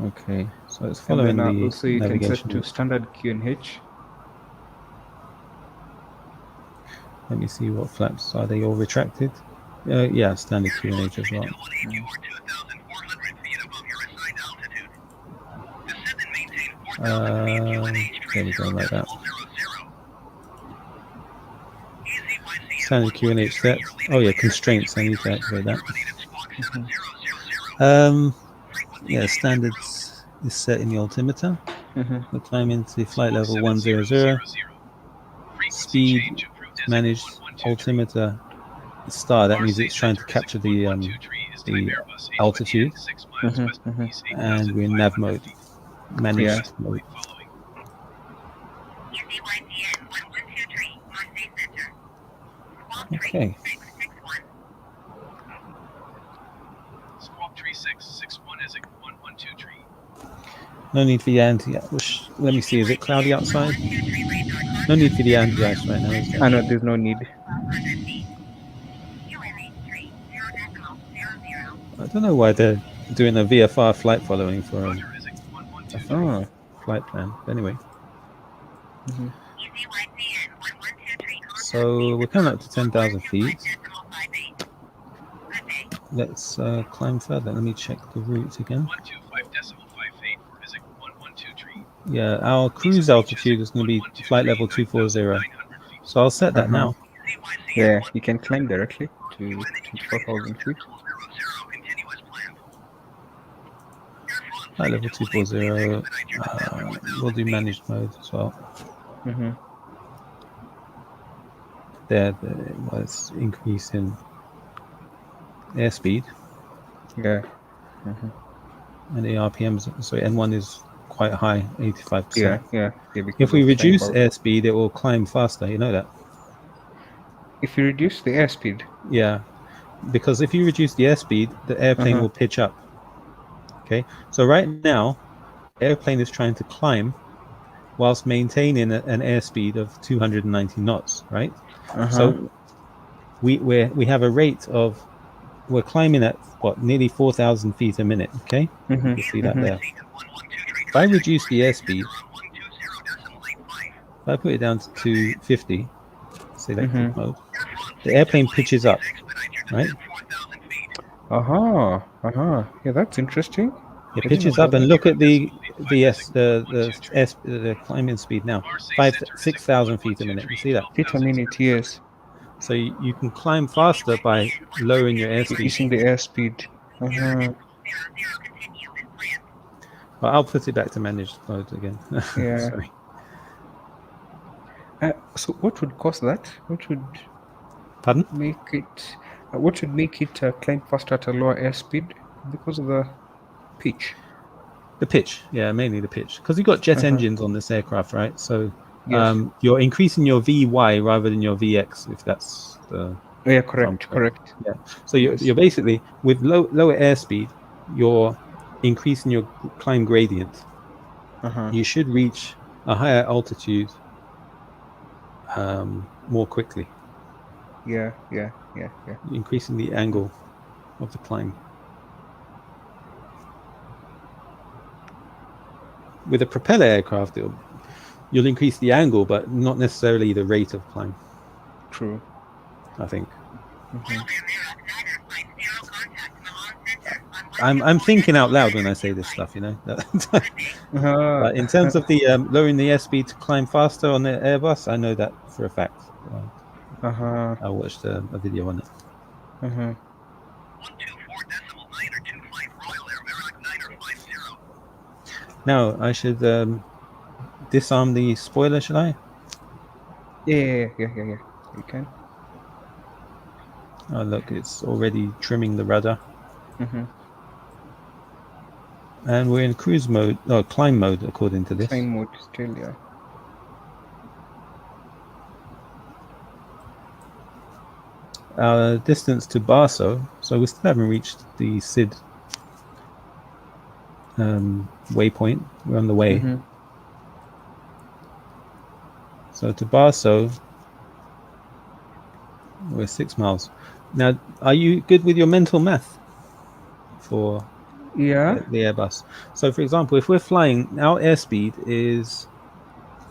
Okay, so it's following the also you navigation. can set to standard QNH. Let me see what flaps are they all retracted. Yeah, standard QNH as well. There we go, like that. Standard QNH set. Oh yeah, constraints. I need to activate that. Yeah, standards is set in the altimeter. We'll climb into flight level 100. Speed managed altimeter star. That means it's trying to capture the altitude. And we're in nav mode. Managed mode. Okay. No need for the anti. Let me see. Is it cloudy outside? No need for the anti-ice right now, is there? I know there's no need. 1,200 feet. UNH3, 0.00. I don't know why they're doing a VFR flight following for Roger, Isaac 1123. Oh. flight plan. But anyway, EZYCN 1123. so we're coming up to 10,000 feet. 125.58. Good day. Let's climb further. Let me check the route again. 125.58 for Isaac 1123. Yeah, our cruise altitude is going to be flight level 240. So I'll set that now. Yeah, you can climb directly to 24,000 feet. Flight level 240. We'll do managed mode as well. Mm-hmm. There it was increasing airspeed, Yeah. and the RPMs. So N1 is quite high, 85%. Yeah. Because If we of reduce flying power. airspeed, it will climb faster. You know that? If you reduce the airspeed. Yeah, because if you reduce the airspeed, the airplane will pitch up. Okay, so right now, the airplane is trying to climb whilst maintaining an airspeed of 290 knots, right? So we have a rate of, we're climbing at what, nearly 4,000 feet a minute. Okay, you can see that there. If I reduce the airspeed, if I put it down to 250, selected mode, the airplane pitches up, right? Yeah, that's interesting. It pitches up, and look at the climbing speed now, 6,000 feet a minute. You see that? Feet a minute, yes. So you can climb faster by lowering your airspeed. Increasing the airspeed. Well, I'll put it back to managed mode again. Yeah. Sorry. So what would cause that? What would Pardon? make it? What should make it climb faster at a lower airspeed? Because of the pitch. The pitch, yeah, mainly the pitch, because you've got jet engines on this aircraft, right? So Yes. you're increasing your VY rather than your VX, if that's the. Yeah, correct. Yeah. So you're basically, with lower airspeed, you're increasing your climb gradient. You should reach a higher altitude more quickly. Yeah. Increasing the angle of the climb. With a propeller aircraft, you'll increase the angle, but not necessarily the rate of climb. True. I think. I'm thinking out loud when I say this stuff, you know. But in terms of the lowering the airspeed to climb faster on the Airbus, I know that for a fact. I watched a video on it. 124.9 Now I should disarm the spoiler, should I? Yeah. You can. Oh look, it's already trimming the rudder. And we're in cruise mode, climb mode, according to this. Climb mode still, yeah. Our distance to Barso, so we still haven't reached the SID waypoint. We're on the way. So to Barso, we're 6 miles. Now, are you good with your mental math for the Airbus? So, for example, if we're flying, our airspeed is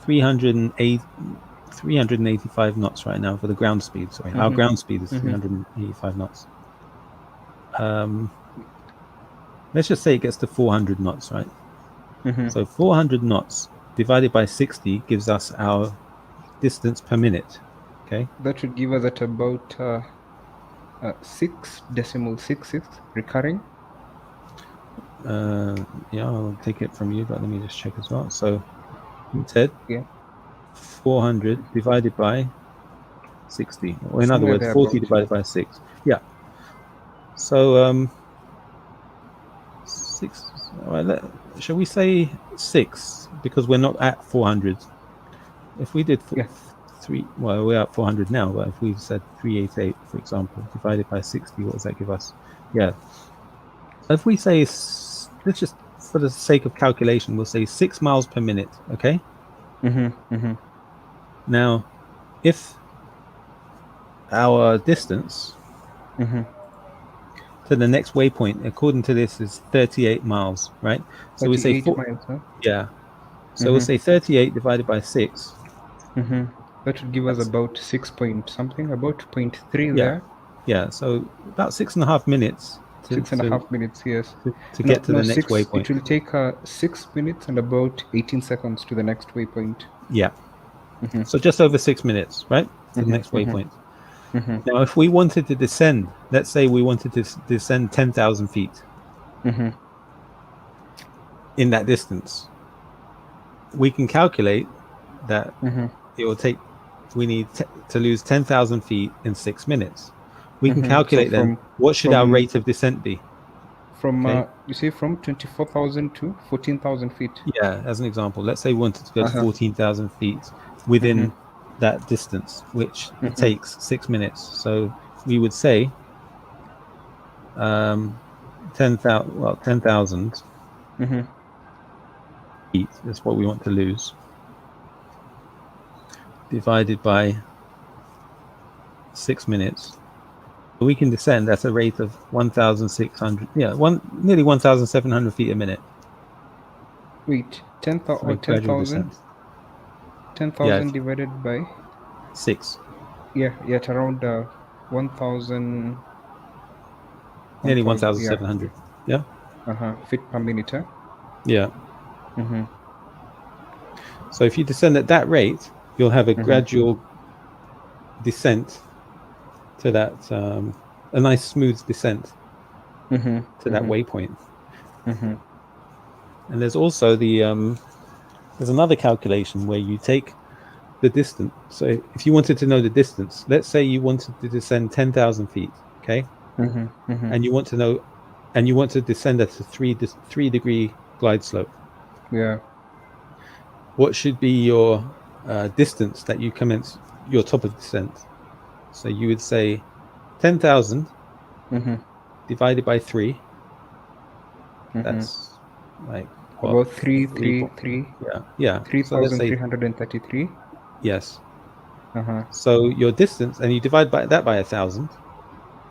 385 knots right now for the ground speed. Sorry, our ground speed is 385 knots. Let's just say it gets to 400 knots, right? So 400 knots divided by 60 gives us our distance per minute. Okay. That would give us at about 6.66 recurring. Yeah, I'll take it from you, but let me just check as well. So you said 400 divided by 60, or in other words, 40 divided by 6. Yeah. So 6. All right, shall we say 6, because we're not at 400. If we did 3, well, we're at 400 now, but if we said 388, for example, divided by 60, what does that give us? Yeah. If we say, let's just, for the sake of calculation, we'll say 6 miles per minute, okay? Now, if our distance Mm-hmm. to the next waypoint, according to this, is 38 miles, right? So we say 38 miles, huh? yeah. So we'll Mm-hmm. say 38 divided by 6. Mm-hmm. That would give us That's, about 6 point something, about 0.3 yeah. there. Yeah. So about 6.5 minutes to, Six and a to, half minutes, yes. to No, get to no, the next six. It waypoint. will take 6 minutes and about 18 seconds to the next waypoint. Yeah. Mm-hmm. So just over 6 minutes, right? To the next Mm-hmm. Mm-hmm. waypoint. Mm-hmm. Now, if we wanted to descend, let's say we wanted to descend 10,000 feet Mm-hmm. in that distance, we can calculate that Mm-hmm. it will take, we need to lose 10,000 feet in 6 minutes. We can Mm-hmm. So calculate then what should our from rate of descent be? from Okay. you say from 24,000 to 14,000 feet. Yeah, as an example, let's say we wanted to go to Uh-huh. 14,000 feet Mm-hmm. within that distance, which it Mm-hmm. takes 6 minutes. So we would say 10,000, well, 10,000 Mm-hmm. feet is what we want to lose, divided by 6 minutes. We can descend at a rate of 1,600, nearly 1,700 feet a minute. Wait, 10,000 By or gradual 10,000? descent. Yeah, 10,000 divided by, 6, yeah, at around 1,000, nearly 1,000, yeah, 1,700. Yeah, feet per minute. Huh? yeah. Mm-hmm. So if you descend at that rate, you'll have a Mm-hmm. gradual descent to that, a nice smooth descent Mm-hmm. to that waypoint. Mm-hmm. And there's also there's another calculation where you take the distance. So if you wanted to know the distance, let's say you wanted to descend 10,000 feet, okay, Mm-hmm. Mm-hmm. and you want to know, and you want to descend at a 3 degree glide slope. Yeah. What should be your distance that you commence your top of descent? So you would say 10,000 Mm-hmm. divided by 3. Mm-hmm. That's like what? About 3, 3 3, 3, yeah. So let's say 3,333. yes. Uh-huh. So your distance, and you divide by that by 1,000.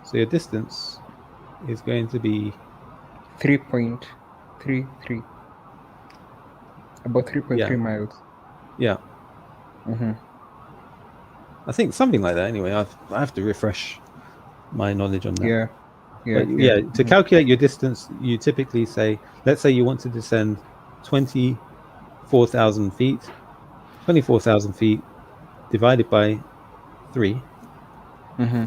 So your distance is going to be 3.33. About 3.3 yeah, miles. yeah. Mm-hmm. I think something like that. Anyway, I have to refresh my knowledge on that. Yeah. Yeah. But Yeah. yeah, to calculate your distance, you typically say, let's say you want to descend 24,000 feet. 24,000 feet divided by 3 Mm-hmm.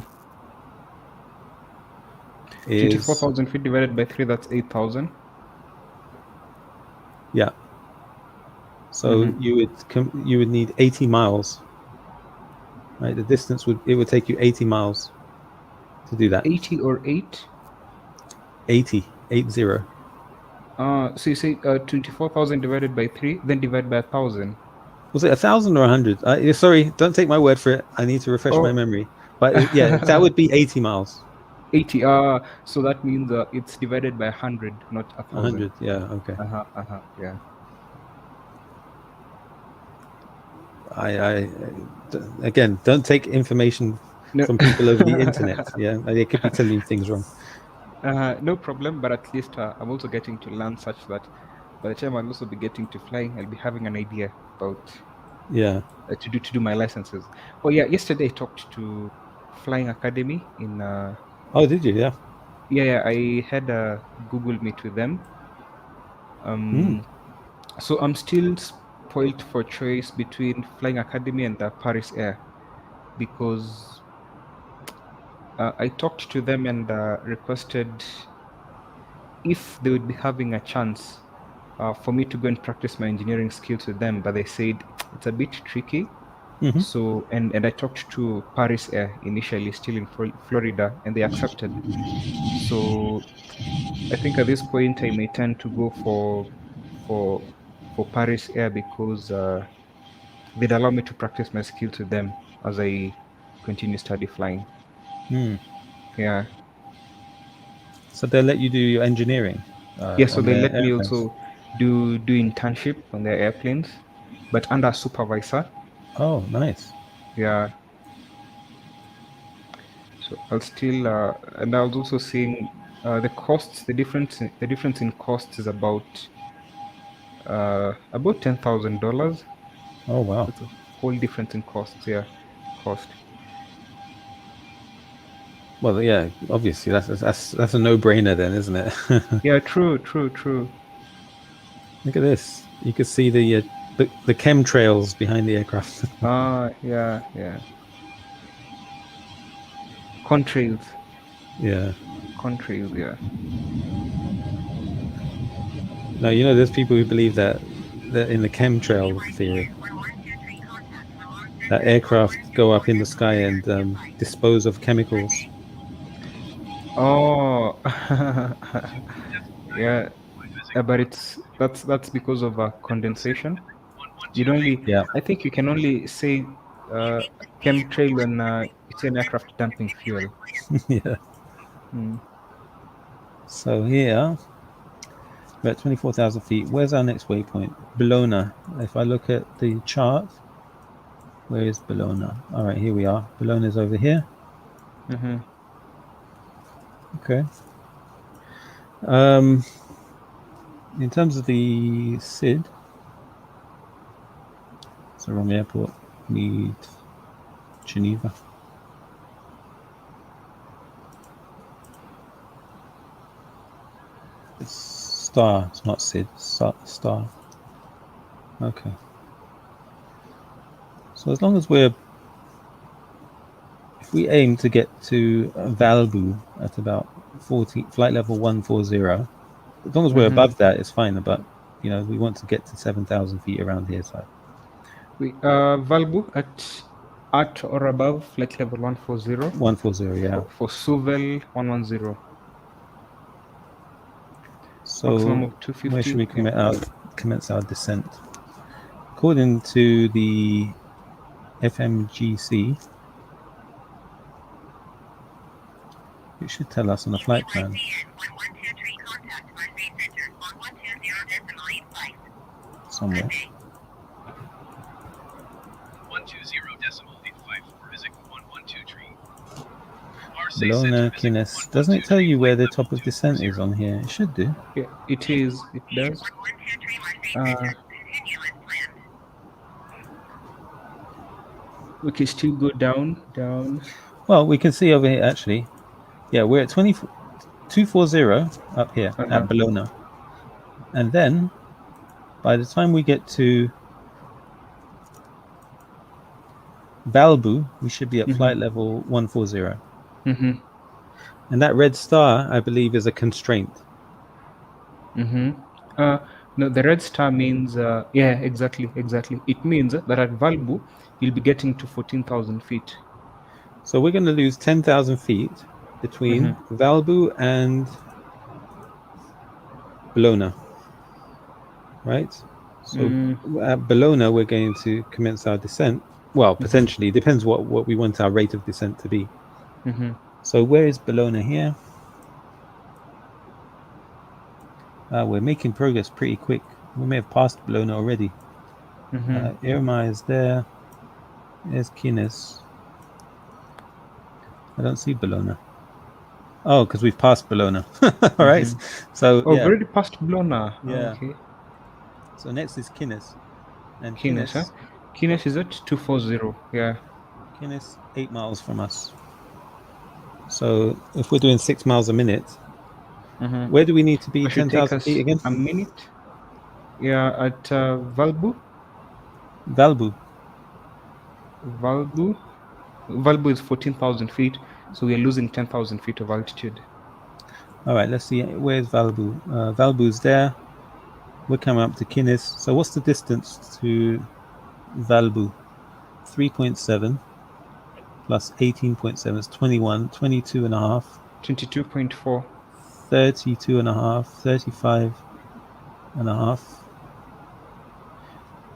is 24,000 feet divided by 3, that's 8,000. yeah. So you would need 80 miles. Right, the distance would take you 80 miles to do that. 80 or 8? 80, 80. So you say 24,000 divided by 3, then divide by 1,000. Was it 1,000 or 100? Sorry, don't take my word for it. I need to refresh my Oh, memory. But yeah, that would be 80 miles. 80. So that means it's divided by 100, not 1,000. 100, yeah, okay. Yeah. I again, don't take information No. from people over the internet. Yeah, they could be telling you things wrong. No problem, but at least I'm also getting to learn such that by the time I'll also be getting to flying, I'll be having an idea about Yeah. to do my licenses. Oh yeah, yesterday I talked to Flying Academy in Oh, did you? Yeah. yeah, I had a Google Meet with them. So I'm still spoiled for choice between Flying Academy and Paris Air, because I talked to them and requested if they would be having a chance for me to go and practice my engineering skills with them, but they said it's a bit tricky. So and I talked to Paris Air initially, still in Florida, and they accepted. So I think at this point I may tend to go for Paris Air, because they'd allow me to practice my skills with them as I continue study flying. Yeah. So they'll let you do your engineering Yeah, so on they their let me airplanes. also do internship on their airplanes, but under a supervisor. Oh, nice. Yeah. So I'll still, and I was also seeing the costs. The difference in costs is about $10,000. Oh, wow. That's a whole difference in costs. Yeah, cost. Well, yeah, obviously that's a no-brainer then, isn't it? Yeah, true, true, true. Look at this. You can see the chemtrails behind the aircraft. Yeah, yeah. Contrails, Yeah. contrails. Yeah. No, there's people who believe that in the chemtrail theory, that aircraft go up in the sky and dispose of chemicals. Oh, Decimal yeah. physics But that's because of condensation. You'd 112. only, Yeah. I think you can only say uh, chemtrail when it's an aircraft dumping fuel. Yeah. Mm. So here we're at 24,000 feet. Where's our next waypoint? Bologna. If I look at the chart, where is Bologna? All right, here we are. Bologna's over here. Mm-hmm. Okay. In terms of the SID, it's the wrong airport. Need Geneva. It's Star. It's not SID. Star. Okay. So as long as if we aim to get to Valbu at about flight level 140, as long as we're Mm-hmm. above that, it's fine. But we want to get to 7,000 feet around here. So Valbu at or above flight level 140 140, yeah. for Suvel 110. Maximum So of where should 250. we Yeah. commence our descent? According to the FMGC, it should tell us on the flight plan. 1123 contact Marseille Center on 120.85. Somewhere. 120.85 physic 112 Bologna, Kines. Doesn't it tell you where the top of descent is on here? It should do. Yeah, it is. It does. 1123 Marseille Center. Continue as planned. Okay, still go down. Well, we can see over here actually. Yeah, we're at 240 up here at Bologna. And then by the time we get to Valbu, we should be at flight level 140. Mm-hmm. And that red star, I believe, is a constraint. Mm-hmm. No, the red star means, yeah, exactly. It means that at Valbu, you'll be getting to 14,000 feet. So we're going to lose 10,000 feet between Valbu and Bologna, right? So at Bologna, we're going to commence our descent. Well, potentially, depends what we want our rate of descent to be. So where is Bologna here? We're making progress pretty quick. We may have passed Bologna already. Irma is there. There's Kines. I don't see Bologna. Oh, because we've passed Bologna. All right. So Oh, yeah. already past Bologna. Yeah. Okay. So next is Kines. And Kines, huh? Kines is at 240. Yeah. Kines, 8 miles from us. So if we're doing 6 miles a minute, where do we need to be? It should take 10,000 us feet again? a minute. Yeah, at Valbu. Valbu. Valbu is 14,000 feet, so we are losing 10,000 feet of altitude. All right, let's see. Where's Valbu? Valbu's there. We're coming up to Kines. So what's the distance to Valbu? 3.7 plus 18.7 is 21, 22 and a half. 22.4. 32 and a half, 35 and a half.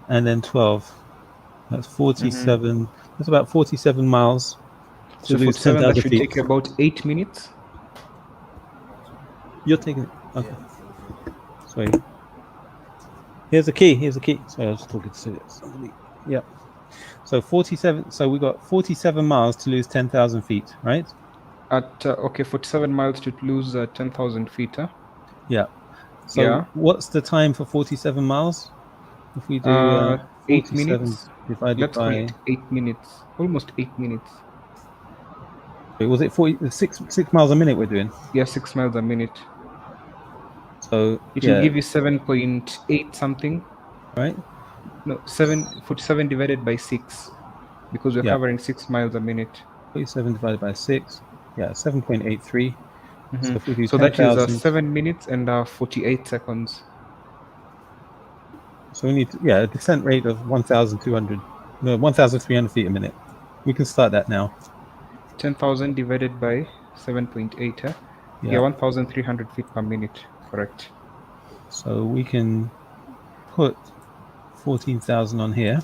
And then 12. That's 47. That's about 47 miles. So 47, that should take about 8 minutes. You're taking it. Okay. Sorry. Here's the key. Sorry, I was talking to somebody. Yep. So 47. So we got 47 miles to lose 10,000 feet, right? At okay, 47 miles to lose 10,000 feet. Huh? Yeah. So Yeah. what's the time for 47 miles? If we do 8 47 minutes. divided Let's call by, it 8 minutes. Almost 8 minutes. was it 6 miles a minute we're doing? Yeah, 6 miles a minute. So It will yeah, give you 7.8 something. right. No, 47 divided by 6 because we're Yeah, covering 6 miles a minute. 47 divided by 6. Yeah, 7.83. So if we do So that is 10,000, 7 minutes and 48 seconds. so we need a descent rate of 1,200, no, 1,300 feet a minute. We can start that now. 10,000 divided by 7.8. Huh? Yeah, Yeah. 1,300 feet per minute. Correct. So we can put 14,000 on here.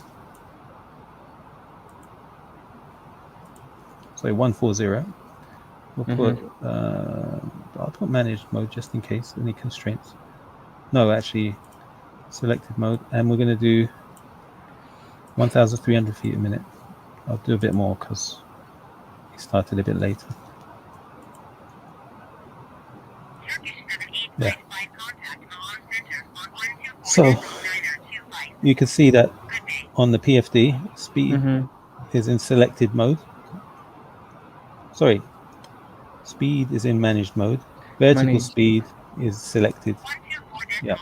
So 140. We'll put. I'll put managed mode just in case any constraints. No, actually, selected mode, and we're going to do 1,300 feet a minute. I'll do a bit more because we started a bit later. Yeah. So you can see that on the PFD, speed is in selected mode. Sorry, speed is in managed mode. Vertical Managed. speed is selected. Yeah.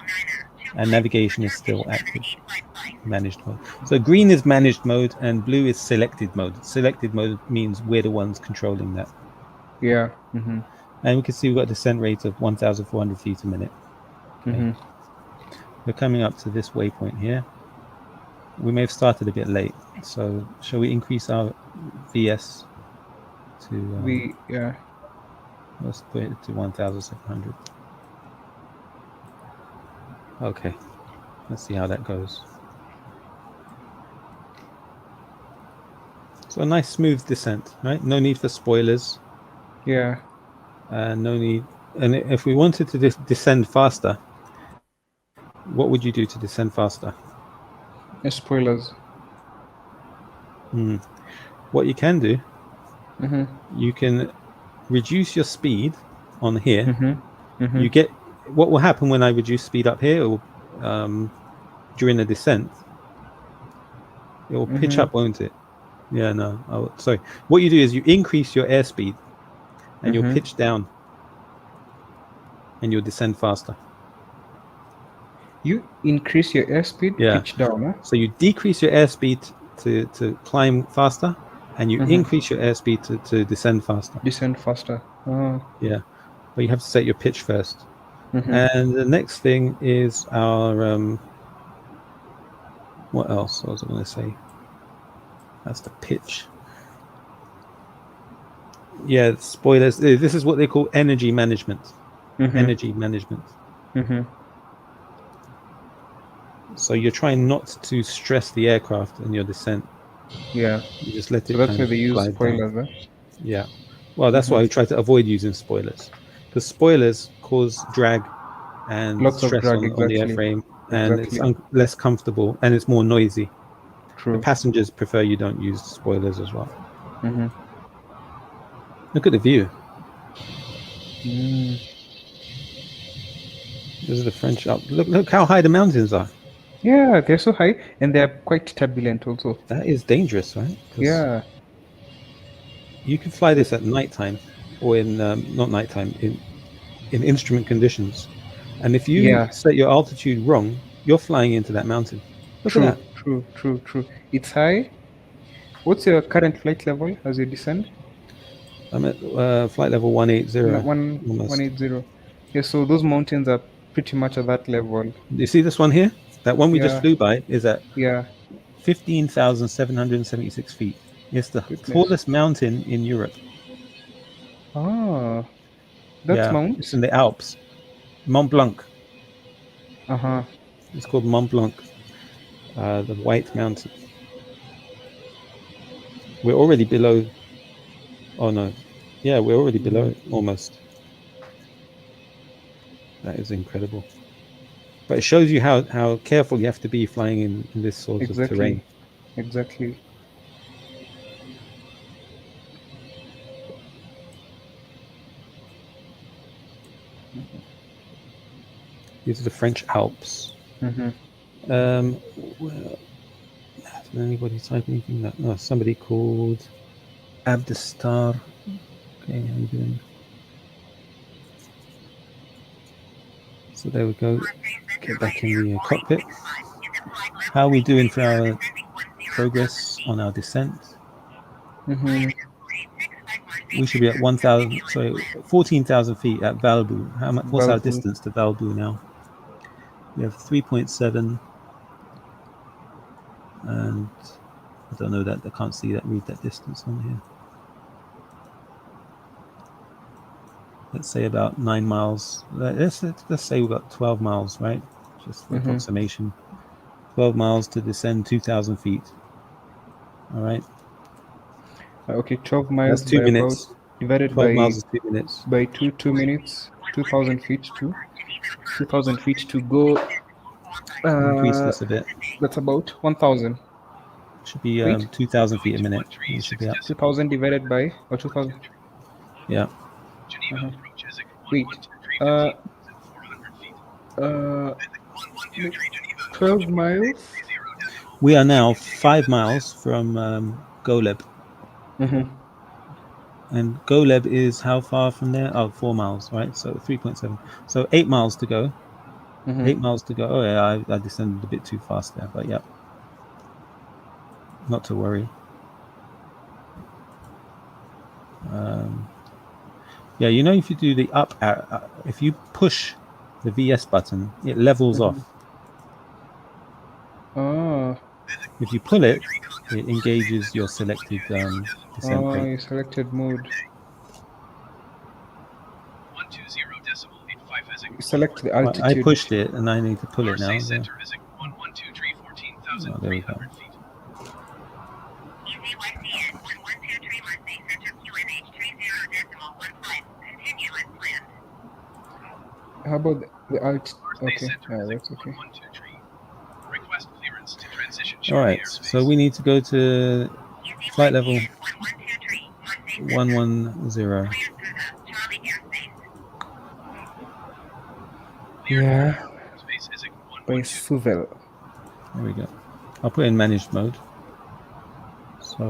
And navigation is still active. Managed mode. So green is managed mode and blue is selected mode. Selected mode means we're the ones controlling that. Yeah. And we can see we've got a descent rate of 1,400 feet a minute. Okay. We're coming up to this waypoint here. We may have started a bit late, so shall we increase our VS to? Let's put it to 1,700. Okay, let's see how that goes. So a nice smooth descent, right? No need for spoilers. Yeah. No need. And if we wanted to descend faster, what would you do to descend faster? Spoilers. What you can do, you can reduce your speed on here. You get what will happen when I reduce speed up here, or during the descent. It will pitch up, won't it? Yeah, no. Sorry. What you do is you increase your airspeed, and you'll pitch down, and you'll descend faster. You increase your airspeed, pitch down. Huh? So you decrease your airspeed to climb faster, and you increase your airspeed to descend faster. Descend faster. Yeah, but you have to set your pitch first. And the next thing is our what else was I going to say? That's the pitch. Yeah, spoilers. This is what they call energy management. Energy management. So you're trying not to stress the aircraft in your descent. Yeah. You just let it. So that's why kind they of use glide spoilers. down. Yeah. Well, that's why we try to avoid using spoilers, because spoilers cause drag and Lots of stress drag, on the exactly. airframe, and it's less comfortable and it's more noisy. True. The passengers prefer you don't use spoilers as well. Look at the view. This is the French Alps. Look how high the mountains are. Yeah, they're so high, and they're quite turbulent also. That is dangerous, right? Yeah. You can fly this at nighttime, or in not nighttime, in instrument conditions. And if you set your altitude wrong, you're flying into that mountain. Look at that. True. It's high. What's your current flight level as you descend? I'm at flight level 180. 180. Yeah, so those mountains are pretty much at that level. You see this one here? That one we just flew by is at 15,776 feet. It's the tallest mountain in Europe. Ah, that's Mount? It's in the Alps. Mont Blanc. It's called Mont Blanc, the White Mountain. We're already below. Oh no, yeah, we're already below it almost. That is incredible. But it shows you how careful you have to be flying in this sort of terrain. Exactly. These are the French Alps. Well, did anybody type anything? That somebody called Abdestar. Okay, how you doing? So there we go. Get back in the cockpit. How are we doing for our progress on our descent? We should be at 1,000. Sorry, 14,000 feet at Valbu. How much? What's our Valbu. distance to Valbu now? We have 3.7, and I don't know that I can't see that. Read that distance on here. Let's say about 9 miles. Let's say we've got 12 miles, right? Just for approximation. 12 miles to descend 2,000 feet. All right. Okay, 12 That's miles 2 by about minutes. divided 12 miles is 2 minutes. by 2 minutes, 2,000 feet to 2,000 feet to go. Increase this a bit. That's about 1,000. Should be Wait, 2,000 feet a minute. We should be up. 2,000 divided by or 2,000. Yeah. Geneva approach Ezek Wait, 112.3 feet. 12 miles. We are now 5 miles from Goleb. And Goleb is how far from there? Oh, 4 miles, right? So 3.7. So 8 miles to go. 8 miles to go. Oh, yeah, I descended a bit too fast there, but yeah. Not to worry. Yeah, you know, if you do the up arrow, if you push the VS button, it levels off. If you pull it, it engages your selected descent rate. You selected mode. 120.85 Ezek. Select the I altitude. pushed it, and I need to pull it now. Marseille Yeah. Center Ezek 1123 Oh, there we go. 14,300 feet. EZYCN 1123 Marseille Center QNH 30.15. Continue as planned. How about the alt? Marseille Okay, Center yeah, Ezek that's okay. 1123. Request clearance to transition All short right, airspace. so we need to go to flight level EZYCN 1123 Marseille Center. 110. Clear through the Charlie airspace. Yeah, Space Ezek by 112. Suvel. There we go. I'll put in managed mode. So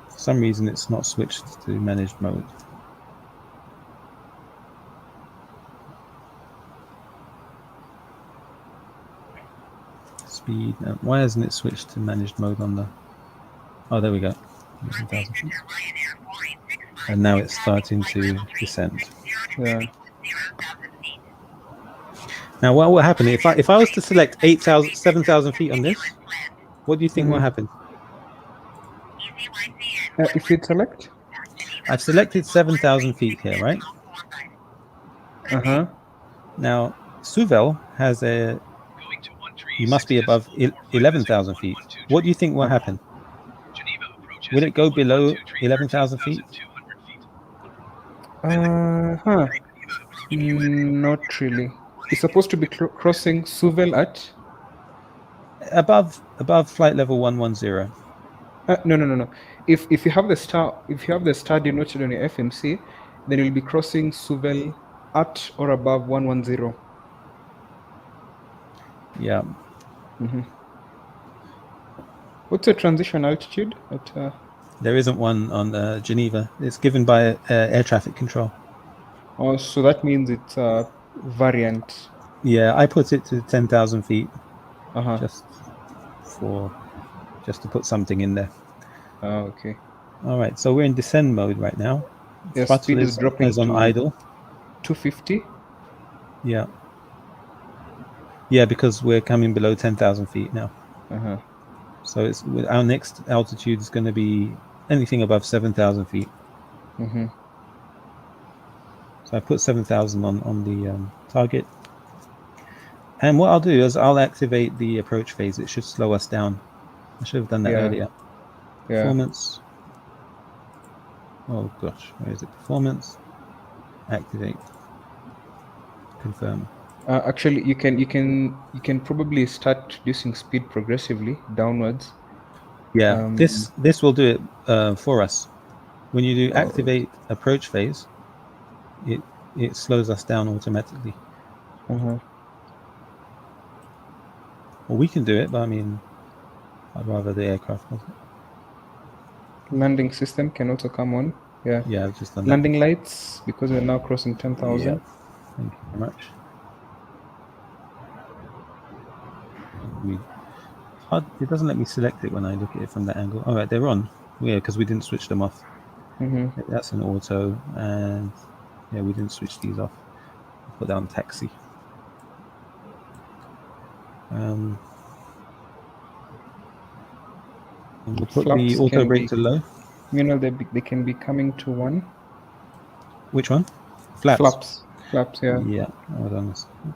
for some reason it's not switched to managed mode. Speed. Why hasn't it switched to managed mode on the? Oh, there we go. Marseille Center Ryanair 4865. And now it's starting to descend. Yeah. 0,000 feet. Now, what will happen if I was to select 8,000, 7,000 feet on this? What do you think will happen? EZYCN If you select. I've selected 7,000 feet here, right? Now, Suvel has a. Going to You must be above 11,000 feet. What do you think will happen? Geneva approach Will it go Ezek below 123 11,000 feet? 13,200 feet. Not really. It's supposed to be crossing Suvel at. Above flight level 110. No. If you have the star denoted on your FMC, then you'll be crossing Suvel at or above 110. Yeah. What's the transition altitude at? There isn't one on Geneva. It's given by air traffic control. Oh, so that means it's a variant. Yeah, I put it to 10,000 feet just to put something in there. Oh, okay. All right, so we're in descend mode right now. Yes, Throttle speed is dropping is on to idle. 250. Yeah. Yeah, because we're coming below 10,000 feet now. So it's our next altitude is going to be anything above 7,000 feet. So I put 7,000 on the target. And what I'll do is I'll activate the approach phase. It should slow us down. I should have done that earlier. Yeah. Performance. Oh gosh, where is it? Performance. Activate. Confirm. Actually, you can probably start reducing speed progressively downwards. Yeah, this will do it for us. When you do activate approach phase, it slows us down automatically. Uh-huh. Well, we can do it, but I mean, I'd rather the aircraft does it. Landing system can also come on. Yeah. Yeah, I've just done that. Landing lights, because we're now crossing 10,000. Yeah. Thank you very much. It doesn't let me select it when I look at it from that angle. All right, they're on. Yeah, because we didn't switch them off. That's an auto, and yeah, we didn't switch these off. I'll put that on taxi. And we'll put Flaps the auto can brake be, to low. they can be coming to 1. Which one? Flaps. Flaps, yeah. Yeah, hold on a second.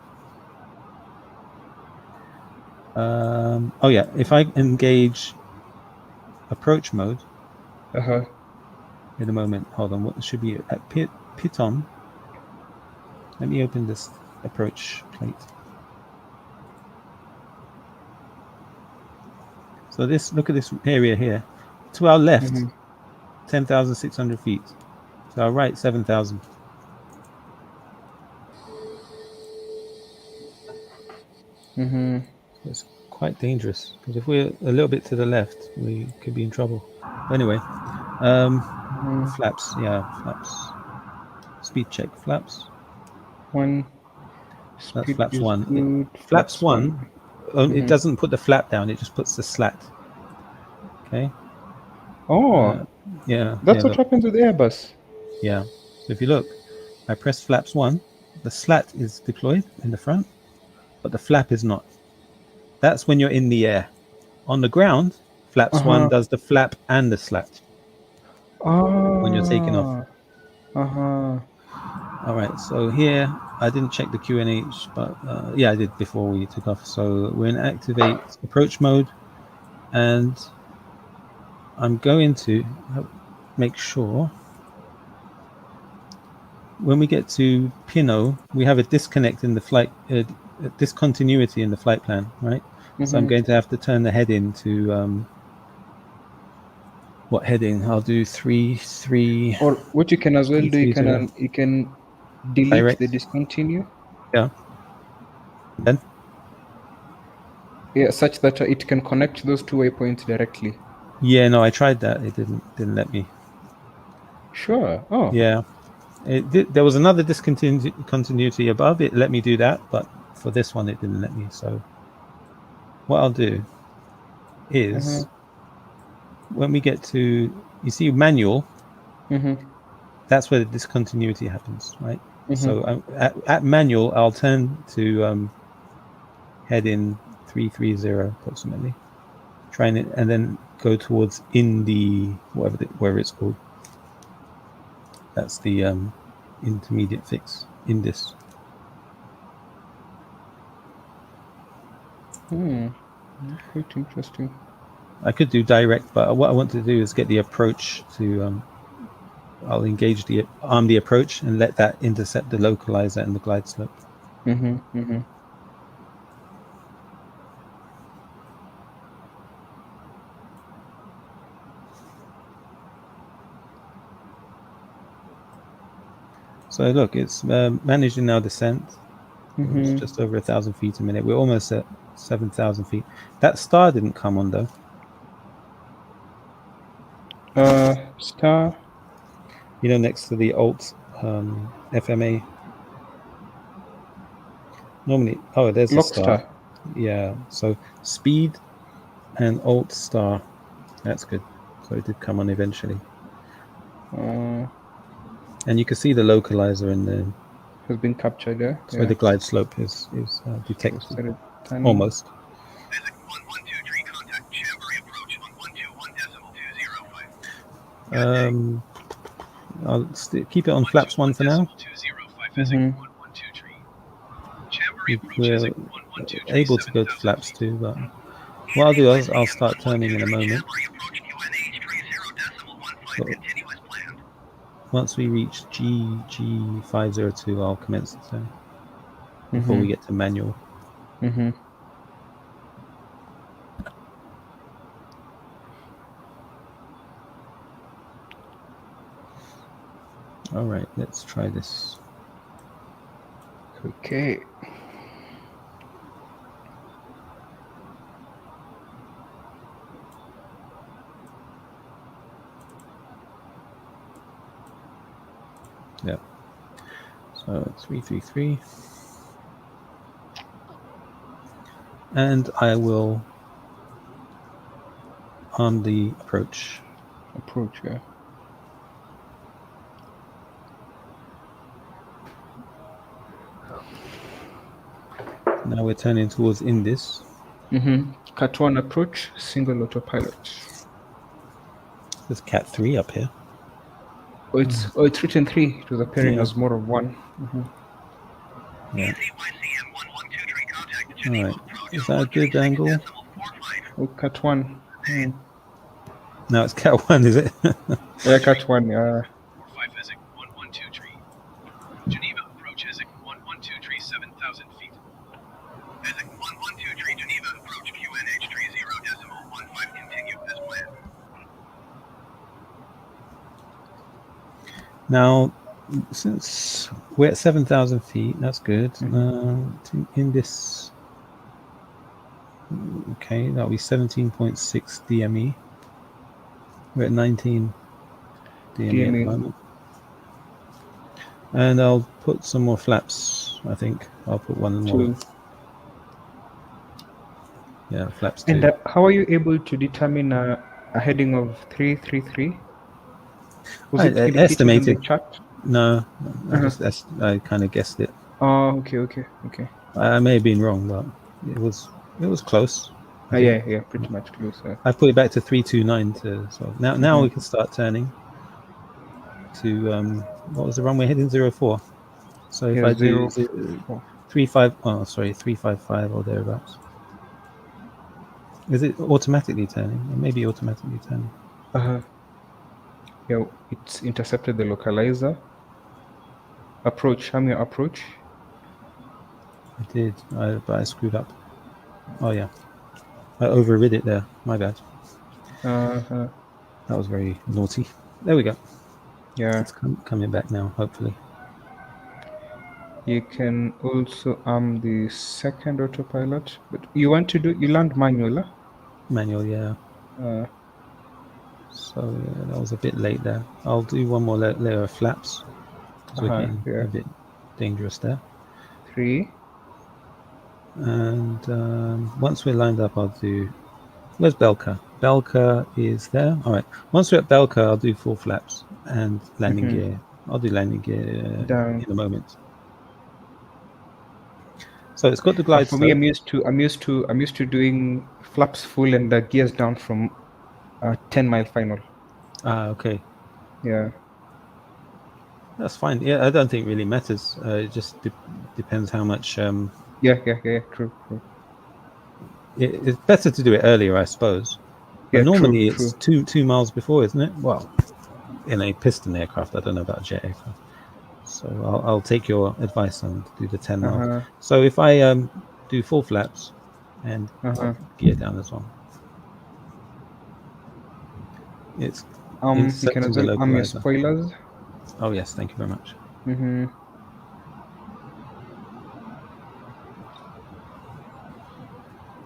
Oh yeah, if I engage approach mode in a moment, hold on, what should be at pit on? Let me open this approach plate. So look at this area here. To our left, 10,600 feet. To our right, 7,000. It's quite dangerous because if we're a little bit to the left, we could be in trouble. Anyway, flaps. Yeah, flaps. Speed check. Flaps. 1. That's Speed flaps is 1. good. Flaps 1. It doesn't put the flap down. It just puts the slat. Okay. Yeah. That's what look. happens with Airbus. Yeah. So if you look, I press flaps 1. The slat is deployed in the front, but the flap is not. That's when you're in the air. On the ground, flaps 1 does the flap and the slat. When you're taking off. All right, so here I didn't check the QNH, but yeah, I did before we took off. So we're in activate approach mode, and I'm going to make sure when we get to Pinot, we have a disconnect in the flight, a discontinuity in the flight plan, right? So I'm going to have to turn the heading to what heading? I'll do 3. Or what you can as well do, you 330. can delete Direct. the discontinue. Yeah. Then? Yeah, such that it can connect those two waypoints directly. Yeah, no, I tried that. It didn't let me. Sure. Oh. Yeah. There was another discontinuity above. It let me do that, but for this one, it didn't let me. So what I'll do is when we get to, you see manual, that's where the discontinuity happens, right? So at manual, I'll turn to heading 330 approximately, trying it, and then go towards whatever it's called. That's the intermediate fix in this. Quite interesting. I could do direct, but what I want to do is get the approach to. I'll engage arm the approach and let that intercept the localizer and the glide slope. So look, it's managing our descent. It's just over 1,000 feet a minute. We're almost at 7,000 feet. That star didn't come on though. Star. You know, next to the alt FMA. Normally, there's a star. Yeah. So speed and alt star. That's good. So it did come on eventually. And you can see the localizer in there. Has been captured, yeah? So the glide slope is detected. Almost. I'll keep it on flaps 1 for now. We're able to go to flaps 2, but what I'll do is I'll start turning in a moment. So once we reach G502, I'll commence the turn before we get to manual. All right, let's try this. Okay. Yeah. So 333. And I will arm the approach. Approach, yeah. Now we're turning towards Indus. Cat 1 approach, single autopilot. There's Cat 3 up here. It's written 3. It was appearing Yeah. as more of 1. Yeah. ECYCM 112 tree contact All Geneva right. approach Is on that a good angle? 136.45. Oh, Cat 1. No, it's Cat 1, is it? Yeah, Cat 1. 45 Ezek 112 tree. Geneva approach Ezek 112 tree 7,000 feet. Ezek 112 tree Geneva approach QNH tree 0.15 continue as planned. Now, since we're at 7,000 feet, that's good. To Indus. Okay, that'll be 17.6 DME. We're at 19 DME at the DME. moment. And I'll put some more flaps, I think. I'll put one more. 2. Yeah, flaps 2. And how are you able to determine a heading of 333? Was I it indicated estimated. on the chart? No, I kind of guessed it. Oh, okay. I may have been wrong, but it was close. I think. Yeah, pretty much close. I put it back to 329 to so now we can start turning to what was the runway heading 04. So if Yeah, I do 4. 355 or thereabouts. Is it automatically turning? It may be automatically turning. Yeah, it's intercepted the localizer. Approach, I'm your approach. I did, but I screwed up. Oh yeah, I overrid it there. My bad. That was very naughty. There we go. Yeah. It's coming back now, hopefully. You can also arm the second autopilot, but you land manual, huh? Manual, yeah. So that was a bit late there. I'll do one more layer of flaps because we're getting a bit dangerous there. 3. And once we're lined up, I'll do. Where's Belka? Belka is there. All right. Once we're at Belka, I'll do full flaps and landing gear. I'll do landing gear Down. in a moment. So it's got the glide For slope. me, I'm used to doing flaps full and the gears down from 10-mile final. Okay. Yeah. That's fine. Yeah, I don't think it really matters. It just depends how much. Yeah. True. It's better to do it earlier, I suppose. But Yeah, normally true. it's 2 miles before, isn't it? Well, in a piston aircraft, I don't know about jet aircraft. So I'll take your advice and do the 10 miles. So if I do full flaps and gear down as well, it's You can intercepting as the well arm your localizer. spoilers. Oh yes, thank you very much.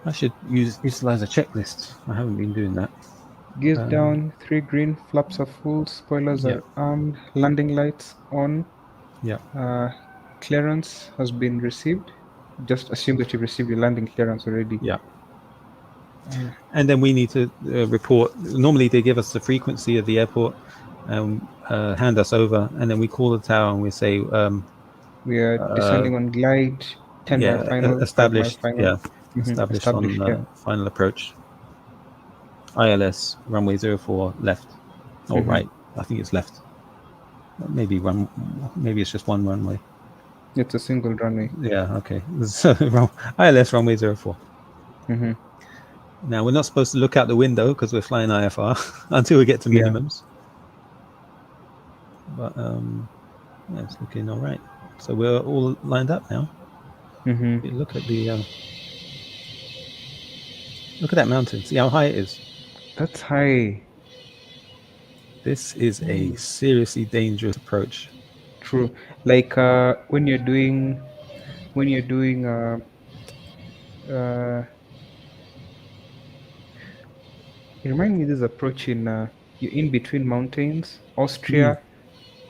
I should utilize a checklist. I haven't been doing that. Gears down, 3 green, flaps are full, spoilers are armed, landing lights on. Yeah. Clearance has been received. Just assume that you've received your landing clearance already. Yeah. And then we need to report. Normally they give us the frequency of the airport and hand us over, and then we call the tower and we say we are descending on glide, 10-mile final, 5-mile established. final. Yeah, established on final approach. ILS runway 04 left or right. I think it's left. Maybe it's just one runway. It's a single runway. Yeah. Okay. So ILS runway 04. Now we're not supposed to look out the window because we're flying IFR until we get to minimums. But it's looking all right. So we're all lined up now. Look at that mountain. See how high it is. That's high. This is a seriously dangerous approach. True. Like when you're doing uh, you remind me this approach in you're in between mountains, Mm. Austria.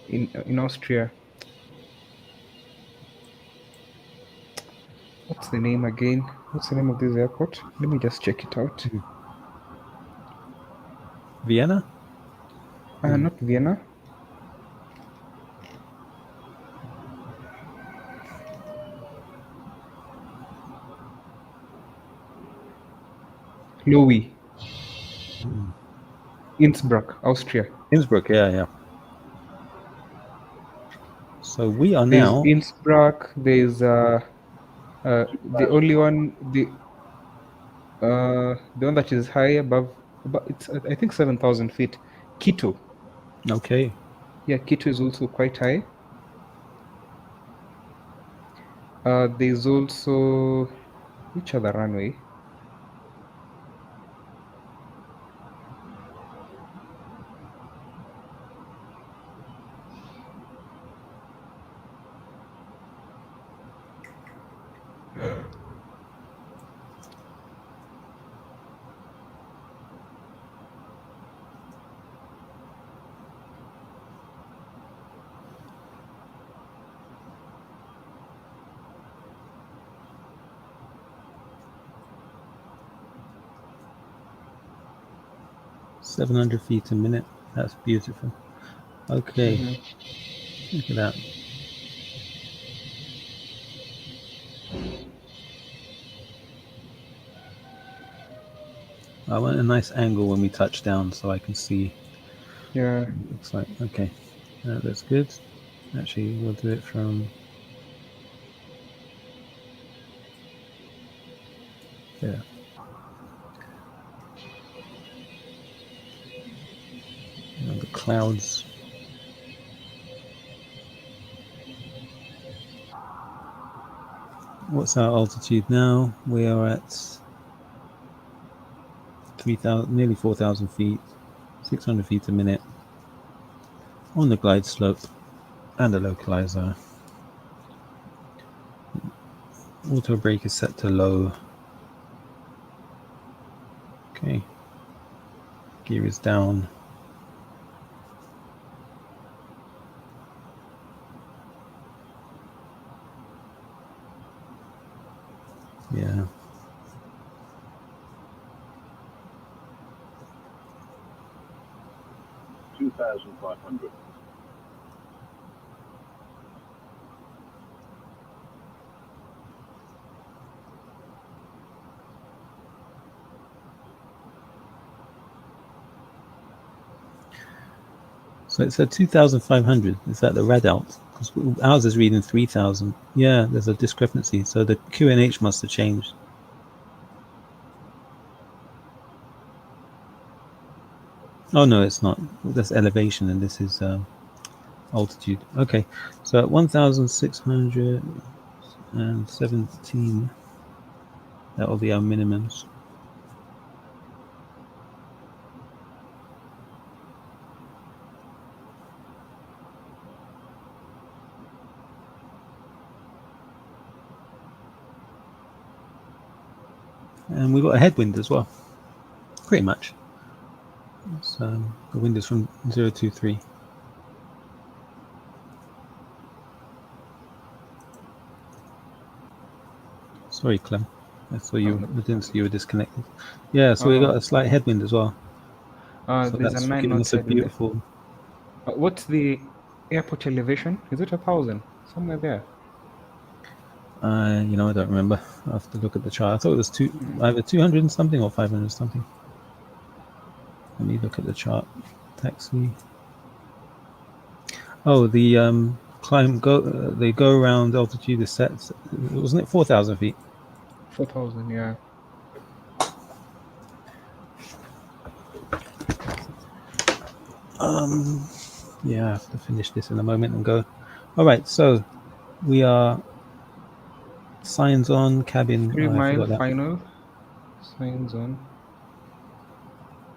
In Austria, what's the name again? What's the name of this airport? Let me just check it out. Vienna? Not Vienna. Lowy. Innsbruck, Austria. Innsbruck, yeah. So we are There's now, Innsbruck. There's the only 2005. one the one that is high above it's I think 7,000 feet. Quito. okay, Yeah, Quito is also quite high. There's also which other runway? $700 feet a minute. That's beautiful. Okay, look at that. I want a nice angle when we touch down so I can see. Yeah. Looks like, okay, that looks good. Actually, we'll do it from there. The clouds. What's our altitude now? We are at 3,000, nearly 4,000 feet, 600 feet a minute on the glide slope and the localizer. Auto brake is set to low. Okay, gear is down. Yeah. $2,500. So it said 2,500. Is that the red out? Because ours is reading 3,000. Yeah, there's a discrepancy. So the QNH must have changed. Oh no, it's not. That's elevation, and this is altitude. Okay, so at 1,617, that will be our minimums. And we've got a headwind as well, pretty much. So the wind is from 023. Sorry, Clem. I saw you. No I didn't see problem. you were disconnected. Yeah, so we got a slight headwind as well. So There's a that's 9 giving knots us a headwind. beautiful. What's the airport elevation? Is it 1,000? Somewhere there. I don't remember. I have to look at the chart. I thought it was either 200 and something or 500 something. Let me look at the chart. Taxi. Oh, the they go around altitude is set. Wasn't it 4,000 feet? 4,000, yeah. Yeah, I have to finish this in a moment and go. All right, so we are signs on cabin. 3 Oh, I mile forgot that. final. Signs on.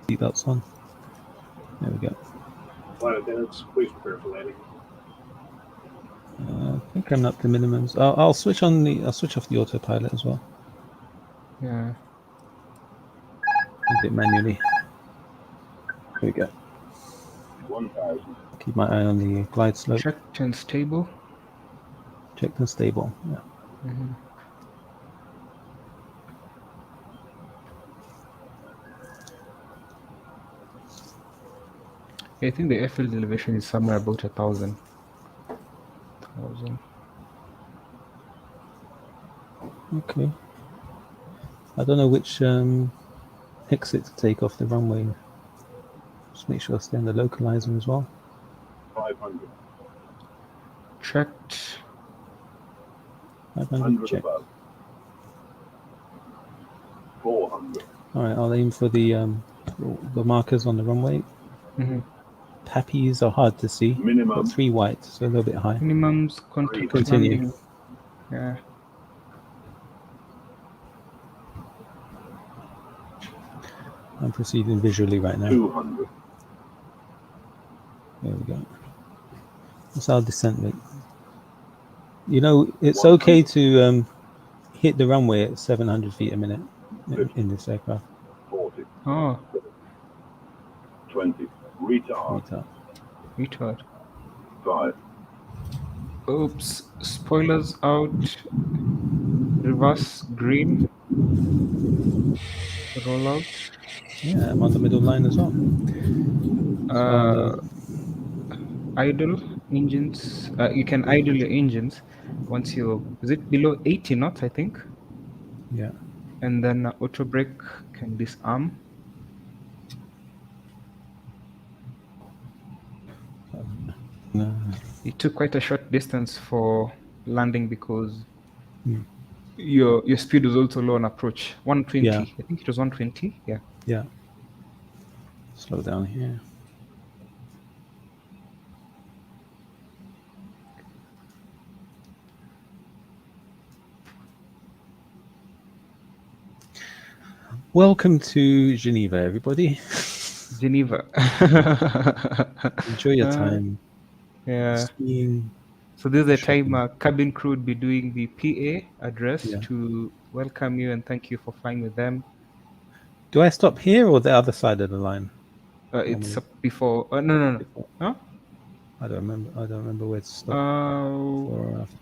Seatbelts on. There we go. Flight attendants, please prepare for landing. I think I'm up to minimums. I'll switch off the autopilot as well. Yeah. A bit manually. There we go. 1,000. Keep my eye on the glide slope. Checked and stable. Checked and stable. Yeah. Mm-hmm. I think the airfield elevation is somewhere about 1,000. Okay. I don't know which exit to take off the runway. Just make sure I stay on the localizer as well. 500. Checked. 500 100 check. above. 400. All right, I'll aim for the markers on the runway. Mm-hmm. Pappies are hard to see. Minimum. Got 3 white, so a little bit high. Minimums, contact Continue. landing. Yeah. I'm proceeding visually right now. 200. There we go. That's our descent rate. You know, it's 100. okay to hit the runway at 700 feet a minute in this aircraft. 40. Oh, 20. Retard. retard. 5. Oops. Spoilers out. Reverse green. Rollout. Yeah, I'm on the middle line as well. Idle engines. You can idle your engines once is it below 80 knots, I think? Yeah. And then auto brake can disarm. It took quite a short distance for landing because your speed was also low on approach. 120. Yeah. I think it was 120. Yeah. Yeah. Slow down here. Welcome to Geneva, everybody. Geneva. Enjoy your time Yeah. skiing. So this is the shopping. time cabin crew would be doing the PA address Yeah. to welcome you and thank you for flying with them. Do I stop here or the other side of the line? It's before. No. Before. Huh? I don't remember where to stop. Before or after.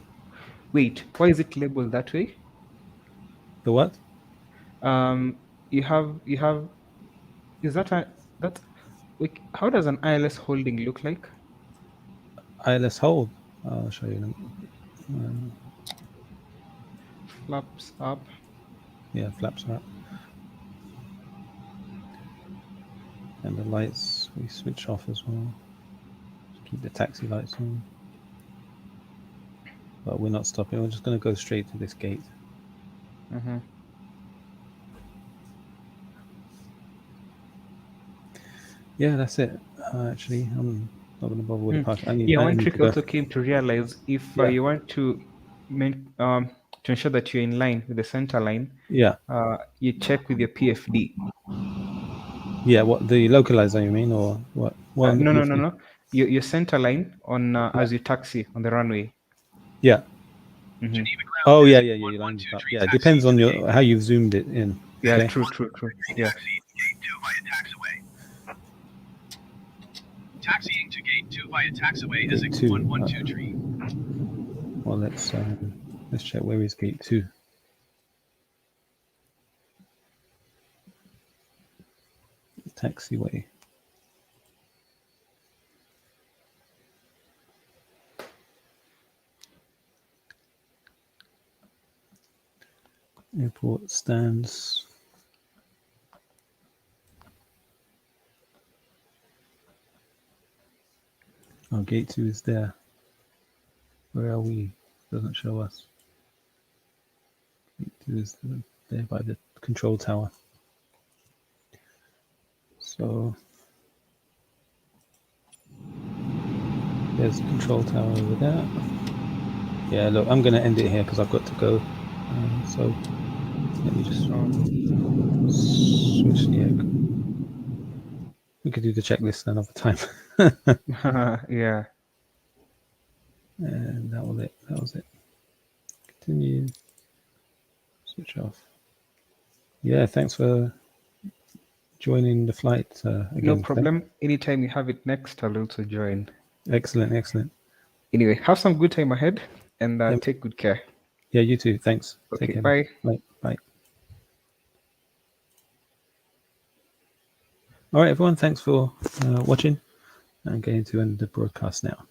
Wait, why is it labeled that way? The what? You have. Is that like, how does an ILS holding look like? ILS hold. I'll show you. Flaps up. Yeah, flaps up. And the lights we switch off as well. Just keep the taxi lights on. But we're not stopping. We're just going to go straight to this gate. Mm-hmm. Yeah, that's it. Actually, I'm not going to bother with the park. One trick I also came to realize if you want to ensure that you're in line with the center line, yeah, you check with your PFD. Yeah, what the localizer you mean, or what? No. Your center line on as you taxi on the runway. Yeah. Mm-hmm. Oh yeah. You lined up. Yeah, it depends on how you've zoomed it in. Yeah, okay? true. Yeah. Gate 2 via taxiway. Taxiing to gate 2 via taxiway is Gate 2, 1123. Well, let's check where is gate 2. Taxiway. Airport stands. Oh, gate 2 is there. Where are we? Doesn't show us. Gate 2 is there by the control tower. So there's the control tower over there. Yeah, look, I'm going to end it here because I've got to go. So let me just switch the egg. We could do the checklist another time. Yeah. And that was it. That was it. Continue. Switch off. Yeah, thanks for joining the flight again. No problem. Anytime you have it next, I'll also join. Excellent, excellent. Anyway, have some good time ahead and take good care. Yeah, you too. Thanks. Okay, Take care. bye. Bye. All right, everyone. Thanks for watching. I'm going to end the broadcast now.